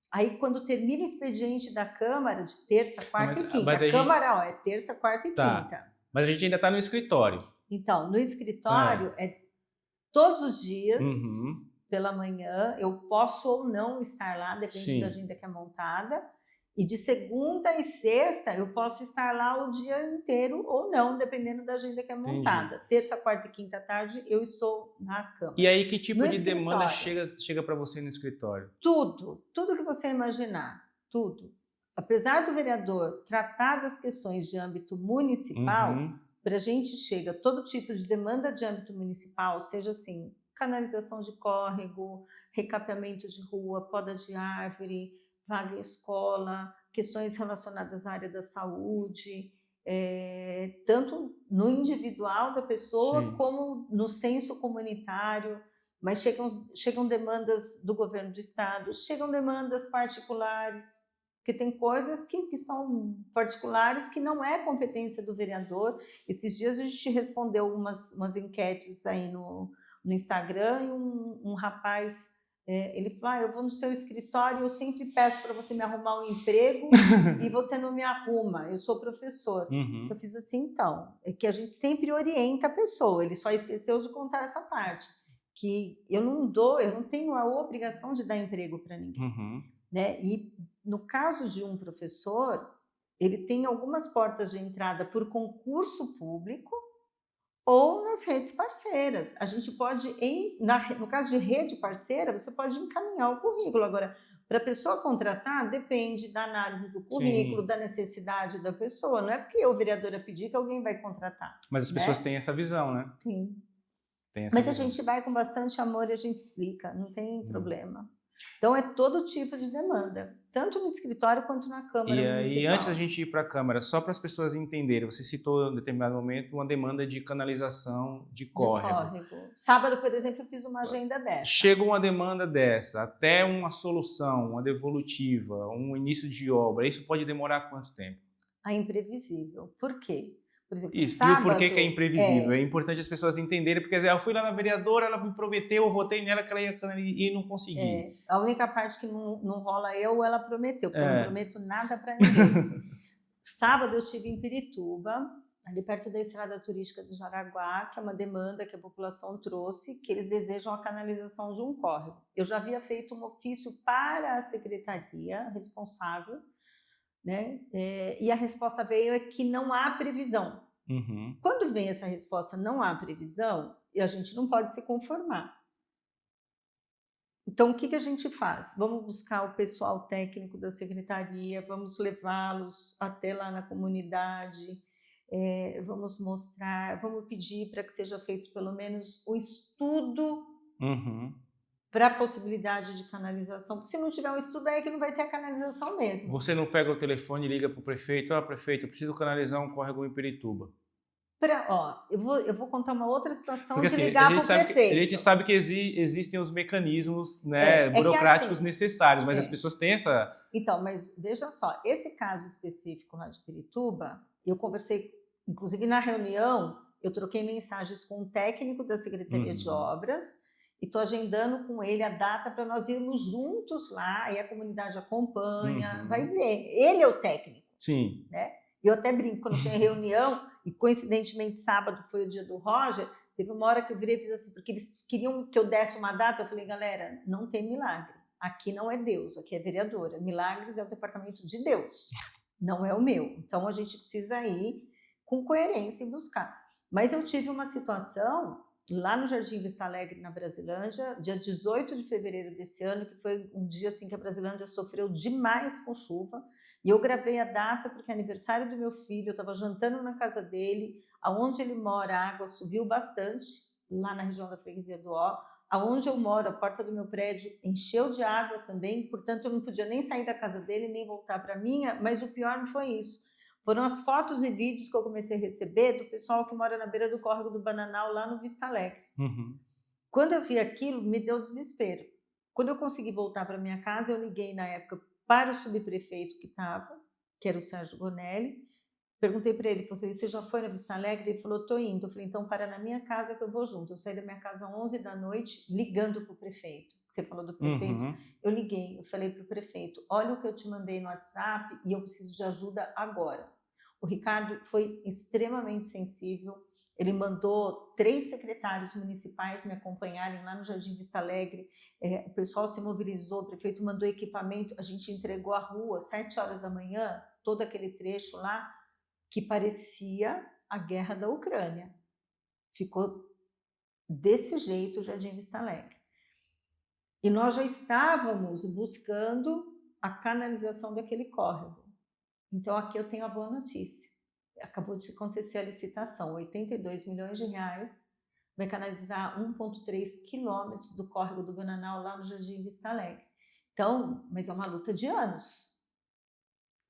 Aí, quando termina o expediente da Câmara, de terça, quarta e quinta, a Câmara é terça, quarta e quinta. Mas a gente ainda está no escritório. Então, no escritório é todos os dias, pela manhã, eu posso ou não estar lá, depende da agenda que é montada, e de segunda e sexta eu posso estar lá o dia inteiro ou não, dependendo da agenda que é montada. Terça, quarta e quinta à tarde eu estou na Câmara. E aí que tipo de demanda chega para você no escritório? Tudo que você imaginar, tudo. Apesar do vereador tratar das questões de âmbito municipal, para a gente chega todo tipo de demanda de âmbito municipal, seja assim, canalização de córrego, recapeamento de rua, poda de árvore, vaga em escola, questões relacionadas à área da saúde, tanto no individual da pessoa como no senso comunitário, mas chegam demandas do governo do estado, chegam demandas particulares, porque tem coisas que são particulares que não é competência do vereador. Esses dias a gente respondeu umas enquetes aí no Instagram e um rapaz, ele falou, eu vou no seu escritório e eu sempre peço para você me arrumar um emprego e você não me arruma, eu sou professor. Eu fiz assim, então, é que a gente sempre orienta a pessoa, ele só esqueceu de contar essa parte, que eu não tenho a obrigação de dar emprego para ninguém. Né? E no caso de um professor, ele tem algumas portas de entrada por concurso público ou nas redes parceiras. A gente pode, no caso de rede parceira, você pode encaminhar o currículo. Agora, para a pessoa contratar, depende da análise do currículo, da necessidade da pessoa. Não é porque o vereador pedir que alguém vai contratar. Mas as pessoas têm essa visão, né? Sim. Mas a gente vai com bastante amor e a gente explica, não tem problema. Então, é todo tipo de demanda, tanto no escritório quanto na Câmara Municipal. E antes da gente ir para a Câmara, só para as pessoas entenderem, você citou em determinado momento uma demanda de canalização de córrego. Sábado, por exemplo, eu fiz uma agenda dessa. Chega uma demanda dessa, até uma solução, uma devolutiva, um início de obra, isso pode demorar quanto tempo? É imprevisível. Por quê? Por exemplo, Isso, e o sábado... porquê que é imprevisível. É importante as pessoas entenderem, porque eu fui lá na vereadora, ela me prometeu, eu votei nela que ela ia e não consegui. A única parte que não rola ou ela prometeu, porque eu não prometo nada para ninguém. Sábado eu estive em Pirituba, ali perto da estrada turística de Jaraguá, que é uma demanda que a população trouxe, que eles desejam a canalização de um córrego. Eu já havia feito um ofício para a secretaria responsável, né? E a resposta veio que não há previsão. Quando vem essa resposta, não há previsão, e a gente não pode se conformar. Então, o que a gente faz? Vamos buscar o pessoal técnico da secretaria, vamos levá-los até lá na comunidade, vamos mostrar, vamos pedir para que seja feito pelo menos o estudo para a possibilidade de canalização. Porque se não tiver um estudo, é que não vai ter a canalização mesmo. Você não pega o telefone e liga para o prefeito, prefeito, eu preciso canalizar um córrego em Pirituba. Eu vou contar uma outra situação porque, de assim, ligar para o prefeito. A gente sabe que existem os mecanismos, né, burocráticos assim, necessários, mas as pessoas têm essa... Então, mas veja só, esse caso específico lá de Pirituba, eu conversei, inclusive na reunião, eu troquei mensagens com um técnico da Secretaria de Obras e estou agendando com ele a data para nós irmos juntos lá, e a comunidade acompanha, vai ver. Ele é o técnico. Sim. Né? Eu até brinco, quando tem reunião, e coincidentemente sábado foi o dia do Roger, teve uma hora que eu virei e fiz assim, porque eles queriam que eu desse uma data, eu falei, galera, não tem milagre. Aqui não é Deus, aqui é vereadora. Milagres é o departamento de Deus, não é o meu. Então, a gente precisa ir com coerência e buscar. Mas eu tive uma situação lá no Jardim Vista Alegre, na Brasilândia, dia 18 de fevereiro desse ano, que foi um dia assim, que a Brasilândia sofreu demais com chuva, e eu gravei a data porque é aniversário do meu filho, eu estava jantando na casa dele, aonde ele mora a água subiu bastante, lá na região da Freguesia do Ó, aonde eu moro, a porta do meu prédio encheu de água também, portanto eu não podia nem sair da casa dele, nem voltar para a minha, mas o pior não foi isso. Foram as fotos e vídeos que eu comecei a receber do pessoal que mora na beira do córrego do Bananal, lá no Vista Alegre. Quando eu vi aquilo, me deu desespero. Quando eu consegui voltar para minha casa, eu liguei na época para o subprefeito que estava, que era o Sérgio Gonelli, perguntei para ele, você já foi na Vista Alegre? Ele falou, estou indo. Eu falei, então para na minha casa que eu vou junto. Eu saí da minha casa às 11 da noite, ligando para o prefeito. Você falou do prefeito? Eu liguei, eu falei para o prefeito, olha o que eu te mandei no WhatsApp e eu preciso de ajuda agora. O Ricardo foi extremamente sensível, ele mandou 3 secretários municipais me acompanharem lá no Jardim Vista Alegre, o pessoal se mobilizou, o prefeito mandou equipamento, a gente entregou a rua, 7 horas da manhã, todo aquele trecho lá, que parecia a guerra da Ucrânia. Ficou desse jeito o Jardim Vista Alegre. E nós já estávamos buscando a canalização daquele córrego. Então, aqui eu tenho a boa notícia. Acabou de acontecer a licitação, 82 milhões de reais, vai canalizar 1,3 quilômetros do córrego do Bananal lá no Jardim Vista Alegre. Então, mas é uma luta de anos.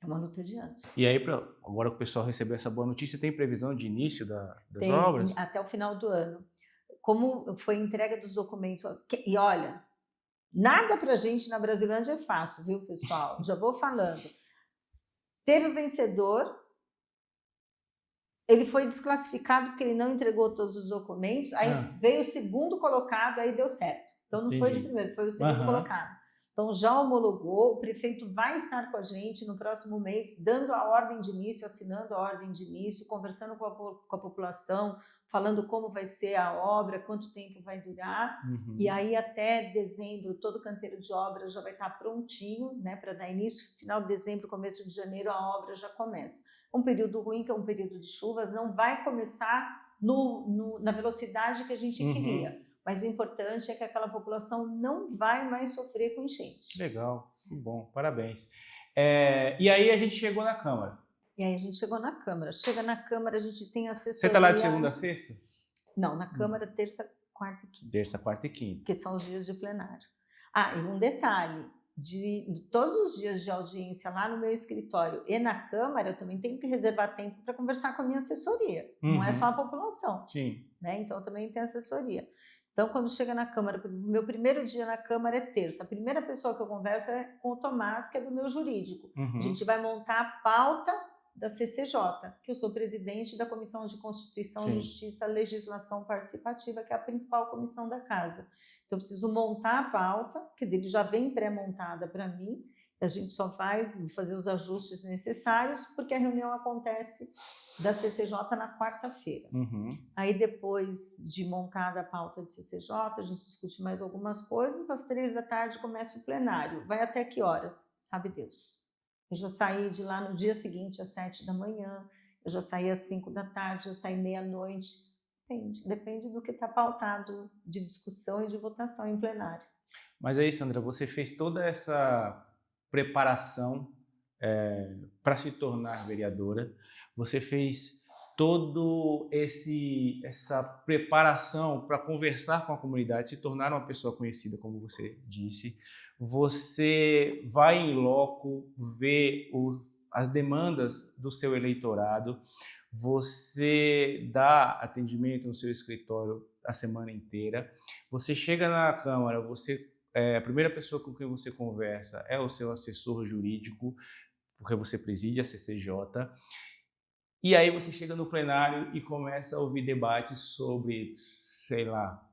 É uma luta de anos. E aí, agora que o pessoal recebeu essa boa notícia, tem previsão de início das obras? Até o final do ano. Como foi a entrega dos documentos... E olha, nada para a gente na Brasilândia é fácil, viu, pessoal? Já vou falando. Teve o vencedor, ele foi desclassificado porque ele não entregou todos os documentos, aí veio o segundo colocado, aí deu certo. Então não foi de primeiro, foi o segundo colocado. Então já homologou, o prefeito vai estar com a gente no próximo mês, dando a ordem de início, assinando a ordem de início, conversando com a população, falando como vai ser a obra, quanto tempo vai durar, e aí até dezembro todo o canteiro de obra já vai estar prontinho, né, para dar início, final de dezembro, começo de janeiro a obra já começa. Um período ruim, que é um período de chuvas, não vai começar na velocidade que a gente queria, mas o importante é que aquela população não vai mais sofrer com enchente. Que legal, que bom, parabéns. E aí a gente chegou na Câmara. E aí a gente chegou na Câmara. Chega na Câmara, a gente tem assessoria... Você está lá de segunda a sexta? Não, na Câmara terça, quarta e quinta. Terça, quarta e quinta. Que são os dias de plenário. E um detalhe, de todos os dias de audiência lá no meu escritório e na Câmara, eu também tenho que reservar tempo para conversar com a minha assessoria. Não é só a população. Sim. Né? Então, eu também tenho assessoria. Então, quando chega na Câmara, meu primeiro dia na Câmara é terça. A primeira pessoa que eu converso é com o Tomás, que é do meu jurídico. A gente vai montar a pauta da CCJ, que eu sou presidente da Comissão de Constituição, Sim. Justiça, Legislação Participativa, que é a principal comissão da casa. Então, eu preciso montar a pauta, quer dizer, ele já vem pré-montada para mim, a gente só vai fazer os ajustes necessários, porque a reunião acontece da CCJ na quarta-feira. Aí, depois de montada a pauta de CCJ, a gente discute mais algumas coisas, às 15h começa o plenário. Vai até que horas? Sabe Deus. Eu já saí de lá no dia seguinte, às 7h, eu já saí às 5h, já saí meia-noite. Depende do que está pautado de discussão e de votação em plenário. Mas aí, Sandra, você fez toda essa preparação para se tornar vereadora, você fez todo essa preparação para conversar com a comunidade, se tornar uma pessoa conhecida, como você disse. Você vai em loco ver as demandas do seu eleitorado, você dá atendimento no seu escritório a semana inteira, você chega na Câmara, a primeira pessoa com quem você conversa é o seu assessor jurídico, porque você preside a CCJ, e aí você chega no plenário e começa a ouvir debates sobre, sei lá,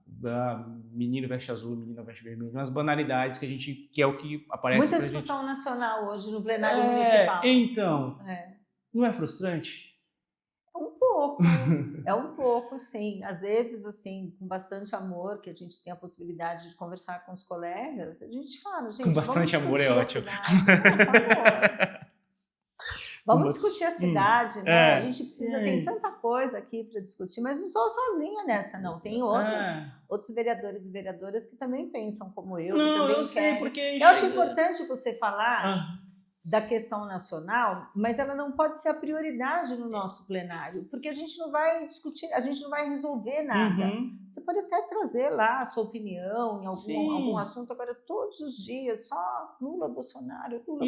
menino veste azul, menina veste vermelho, umas banalidades que é o que aparece pra gente. Muita discussão nacional hoje no plenário municipal. Então, não é frustrante? É um pouco, sim. Às vezes, assim, com bastante amor, que a gente tem a possibilidade de conversar com os colegas, a gente fala, gente, com bastante amor é ótimo. Vamos discutir a cidade, né? A gente tem tanta coisa aqui para discutir, mas não estou sozinha nessa, não. Tem outros vereadores e vereadoras que também pensam como eu, que também querem. Sei, porque eu acho importante você falar da questão nacional, mas ela não pode ser a prioridade no nosso plenário, porque a gente não vai discutir, a gente não vai resolver nada. Você pode até trazer lá a sua opinião em algum assunto, agora todos os dias, só Lula, Bolsonaro, Lula,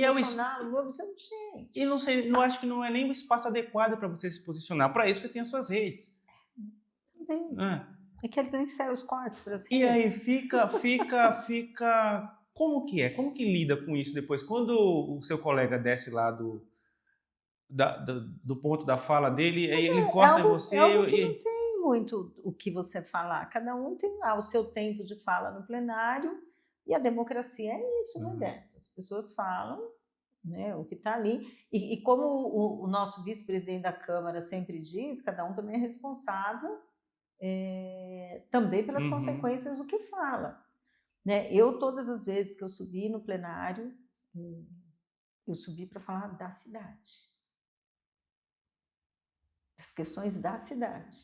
gente. E não acho que não é nem o espaço adequado para você se posicionar. Para isso você tem as suas redes. Também. É que eles nem saem os cortes para as redes. E aí fica... Como que é? Como que lida com isso depois? Quando o seu colega desce lá do ponto da fala dele, ele encosta em você... É algo que não tem muito o que você falar. Cada um tem lá o seu tempo de fala no plenário, e a democracia é isso, né, Beto? As pessoas falam, né, o que está ali. E como o nosso vice-presidente da Câmara sempre diz, cada um também é responsável também pelas consequências do que fala. Né? Todas as vezes que eu subi no plenário, eu subi para falar da cidade. Das questões da cidade.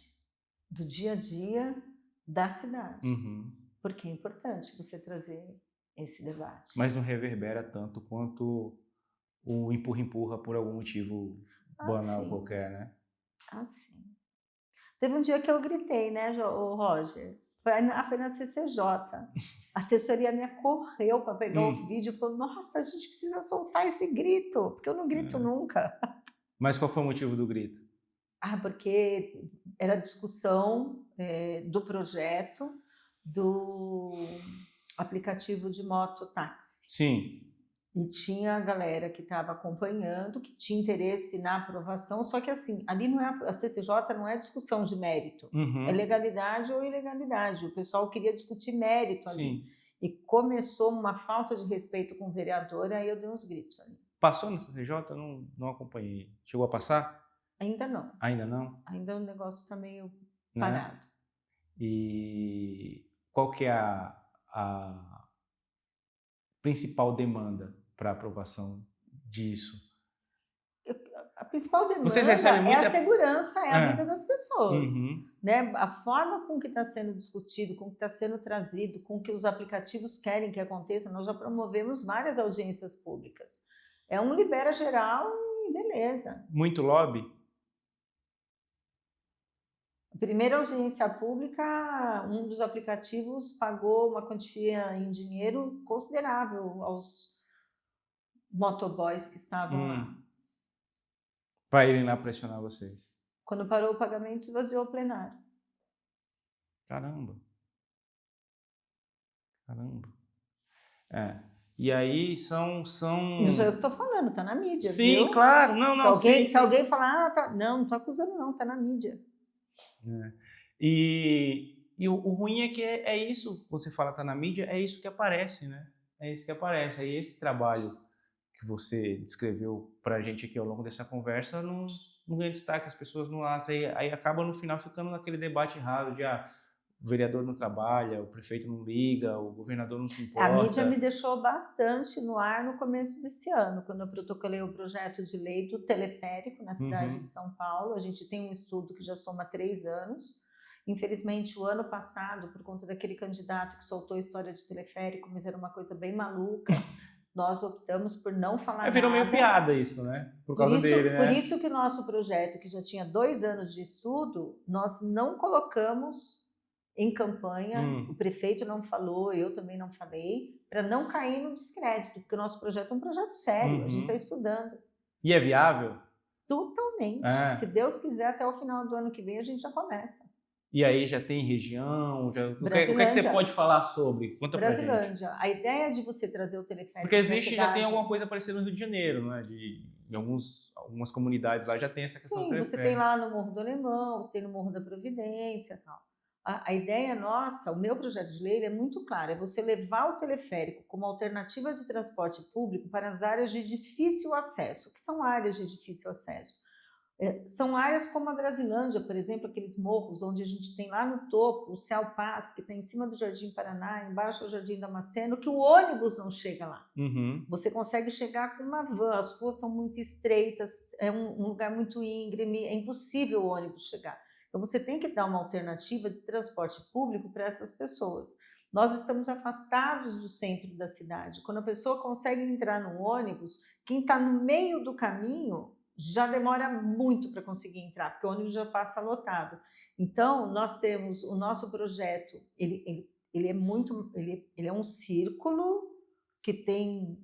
Do dia a dia da cidade. Porque é importante você trazer esse debate. Mas não reverbera tanto quanto o empurra-empurra por algum motivo banal qualquer, né? Sim. Teve um dia que eu gritei, né, Roger? Foi na CCJ. A assessoria minha correu para pegar o vídeo e falou, nossa, a gente precisa soltar esse grito, porque eu não grito nunca. Mas qual foi o motivo do grito? Porque era discussão do projeto do aplicativo de mototáxi. Sim. E tinha a galera que estava acompanhando, que tinha interesse na aprovação, só que assim, ali não é a CCJ não é discussão de mérito, é legalidade ou ilegalidade. O pessoal queria discutir mérito ali. E começou uma falta de respeito com o vereador, aí eu dei uns gritos ali. Passou na CCJ? Eu não acompanhei. Chegou a passar? Ainda não. Ainda não? Ainda o negócio está meio parado. E qual que é a principal demanda para aprovação disso? A principal demanda é a segurança, é a vida das pessoas. Né? A forma com que está sendo discutido, com que está sendo trazido, com que os aplicativos querem que aconteça, nós já promovemos várias audiências públicas. É um libera geral e beleza. Muito lobby? A primeira audiência pública, um dos aplicativos pagou uma quantia em dinheiro considerável aos motoboys que estavam lá. Para irem lá pressionar vocês. Quando parou o pagamento, esvaziou o plenário. Caramba. E aí são... Não sou eu que estou falando, está na mídia, Sim, viu? claro. Não, não, sim. Se alguém falar, tá... não estou acusando não, está na mídia. É. E o ruim é que é isso, você fala tá na mídia, é isso que aparece, né? É isso que aparece. Aí esse trabalho que você descreveu pra gente aqui ao longo dessa conversa não ganha destaque, as pessoas não acham, aí acaba no final ficando naquele debate ralo de o vereador não trabalha, o prefeito não liga, o governador não se A mídia me importa. deixou bastante no ar no começo desse ano, quando eu protocolei o projeto de lei do teleférico na cidade de São Paulo. A gente tem um estudo que já soma 3 anos. Infelizmente, o ano passado, por conta daquele candidato que soltou a história de teleférico, mas era uma coisa bem maluca, nós optamos por não falar Virou meio nada. piada isso, né? Por causa dele, né? Por isso que o nosso projeto, que já tinha 2 anos de estudo, nós não colocamos em campanha, o prefeito não falou, eu também não falei, para não cair no descrédito, porque o nosso projeto é um projeto sério, a gente está estudando. E é viável? Totalmente. Se Deus quiser, até o final do ano que vem a gente já começa. E aí já tem região? O que é que você pode falar sobre? Conta pra gente. Brasilândia. A ideia de você trazer o teleférico... Porque existe, já tem alguma coisa parecida no Rio de Janeiro, não é? Em algumas comunidades lá já tem essa questão do teleférico. Você tem lá no Morro do Alemão, você tem no Morro da Providência e tal. A ideia nossa, o meu projeto de lei é muito claro, é você levar o teleférico como alternativa de transporte público para as áreas de difícil acesso. O que são áreas de difícil acesso? São áreas como a Brasilândia, por exemplo, aqueles morros onde a gente tem lá no topo o Céu Paz, que está em cima do Jardim Paraná, embaixo é o Jardim Damasceno, que o ônibus não chega lá. Você consegue chegar com uma van, as ruas são muito estreitas, é um lugar muito íngreme, é impossível o ônibus chegar. Então você tem que dar uma alternativa de transporte público para essas pessoas. Nós estamos afastados do centro da cidade. Quando a pessoa consegue entrar no ônibus, quem está no meio do caminho já demora muito para conseguir entrar, porque o ônibus já passa lotado. Então, nós temos o nosso projeto, ele é um círculo que tem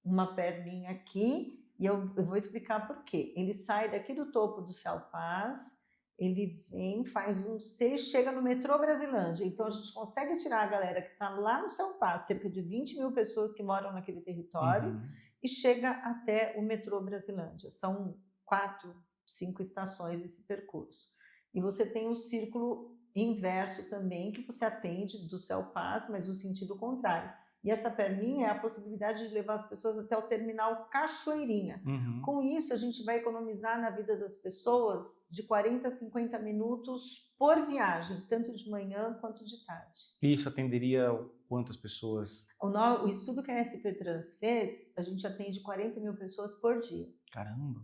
uma perninha aqui, e eu vou explicar por quê. Ele sai daqui do topo do Céu Paz, ele vem, faz um C, chega no metrô Brasilândia. Então, a gente consegue tirar a galera que está lá no Céu Paz, cerca de 20 mil pessoas que moram naquele território, e chega até o metrô Brasilândia. São 4, 5 estações esse percurso. E você tem o círculo inverso também, que você atende do Céu Paz, mas no sentido contrário. E essa perninha é a possibilidade de levar as pessoas até o terminal Cachoeirinha. Com isso, a gente vai economizar na vida das pessoas de 40 a 50 minutos por viagem, tanto de manhã quanto de tarde. E isso atenderia quantas pessoas? O estudo que a SP Trans fez, a gente atende 40 mil pessoas por dia. Caramba!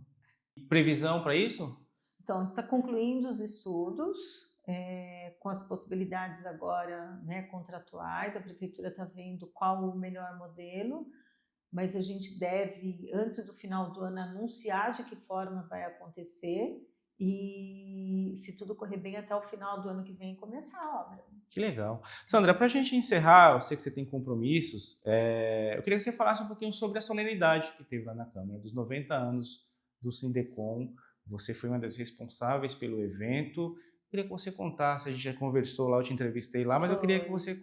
E previsão para isso? Então, está concluindo os estudos, com as possibilidades agora, né, contratuais. A prefeitura está vendo qual o melhor modelo, mas a gente deve, antes do final do ano, anunciar de que forma vai acontecer e, se tudo correr bem, até o final do ano que vem começar a obra. Que legal. Sandra, para a gente encerrar, eu sei que você tem compromissos, eu queria que você falasse um pouquinho sobre a solenidade que teve lá na Câmara, dos 90 anos do Sindecom. Você foi uma das responsáveis pelo evento. Eu queria que você contasse, a gente já conversou lá, eu te entrevistei lá, mas eu queria que você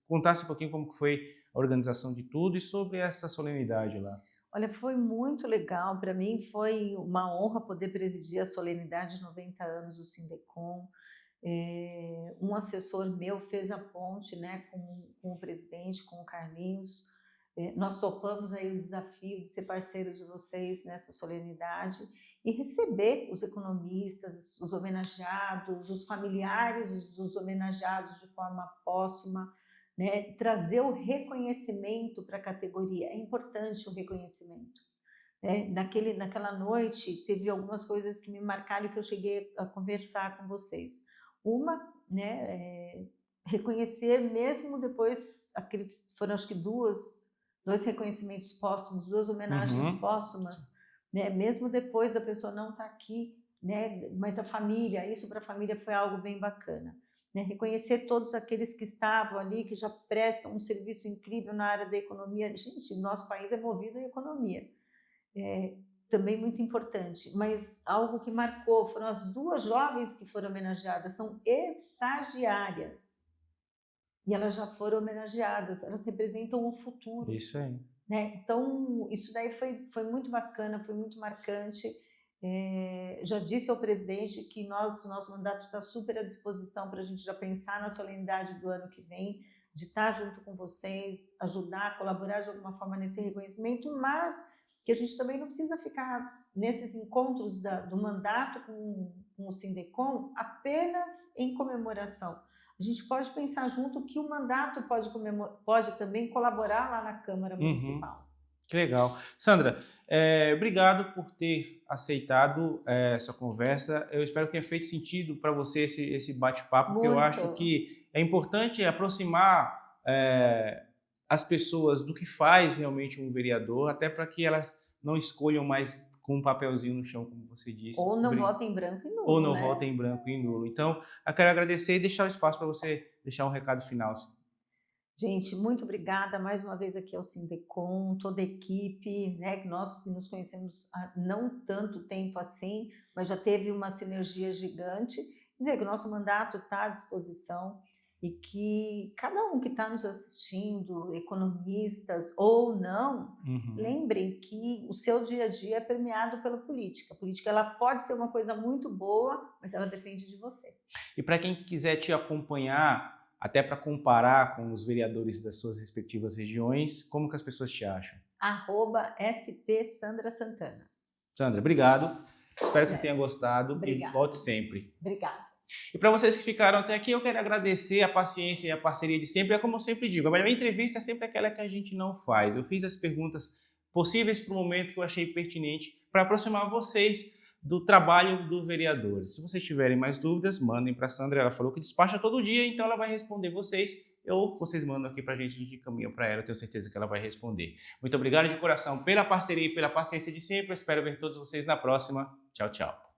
contasse um pouquinho como foi a organização de tudo e sobre essa solenidade lá. Olha, foi muito legal. Para mim foi uma honra poder presidir a solenidade de 90 anos do Sindecom. Um assessor meu fez a ponte, né, com o presidente, com o Carlinhos. Nós topamos aí o desafio de ser parceiros de vocês nessa solenidade e receber os economistas, os homenageados, os familiares dos homenageados de forma póstuma, né, trazer o reconhecimento para a categoria. É importante o reconhecimento. Naquela noite, teve algumas coisas que me marcaram, que eu cheguei a conversar com vocês. Uma, né, reconhecer mesmo depois, foram acho que dois reconhecimentos póstumos, 2 homenagens póstumas, né, mesmo depois da pessoa não estar aqui, né, mas a família, isso para a família foi algo bem bacana. Né, reconhecer todos aqueles que estavam ali, que já prestam um serviço incrível na área da economia. Gente, nosso país é movido em economia. Também muito importante, mas algo que marcou foram as 2 jovens que foram homenageadas, são estagiárias. e elas já foram homenageadas, elas representam o futuro. Isso aí. Né? Então, isso daí foi muito bacana, foi muito marcante. Já disse ao presidente que nosso mandato está super à disposição para a gente já pensar na solenidade do ano que vem, de estar junto com vocês, ajudar, colaborar de alguma forma nesse reconhecimento, mas que a gente também não precisa ficar nesses encontros do mandato com o Sindecom apenas em comemoração. A gente pode pensar junto que o mandato pode também colaborar lá na Câmara Municipal. Que legal. Sandra, obrigado por ter aceitado essa conversa. Eu espero que tenha feito sentido para você esse bate-papo, porque eu acho que é importante aproximar as pessoas do que faz realmente um vereador, até para que elas não escolham mais com um papelzinho no chão, como você disse. Ou não votem em branco e nulo. Ou não votem em branco e nulo. Então, eu quero agradecer e deixar o espaço para você deixar um recado final. Gente, muito obrigada mais uma vez aqui ao Sindecom, toda a equipe, né? Que nós nos conhecemos há não tanto tempo assim, mas já teve uma sinergia gigante. Quer dizer, que o nosso mandato está à disposição e que cada um que está nos assistindo, economistas ou não, lembrem que o seu dia a dia é permeado pela política. A política ela pode ser uma coisa muito boa, mas ela depende de você. E para quem quiser te acompanhar, até para comparar com os vereadores das suas respectivas regiões, como que as pessoas te acham? @SP_Sandra_Santana. Sandra, obrigado. Espero que você tenha gostado. Obrigada. E volte sempre. Obrigada. E para vocês que ficaram até aqui, eu quero agradecer a paciência e a parceria de sempre. É como eu sempre digo, a melhor entrevista é sempre aquela que a gente não faz. Eu fiz as perguntas possíveis para o momento que eu achei pertinente para aproximar vocês do trabalho do vereador. Se vocês tiverem mais dúvidas, mandem para a Sandra. Ela falou que despacha todo dia, então ela vai responder vocês. Ou vocês mandam aqui para a gente caminha para ela. Eu tenho certeza que ela vai responder. Muito obrigado de coração pela parceria e pela paciência de sempre. Eu espero ver todos vocês na próxima. Tchau, tchau.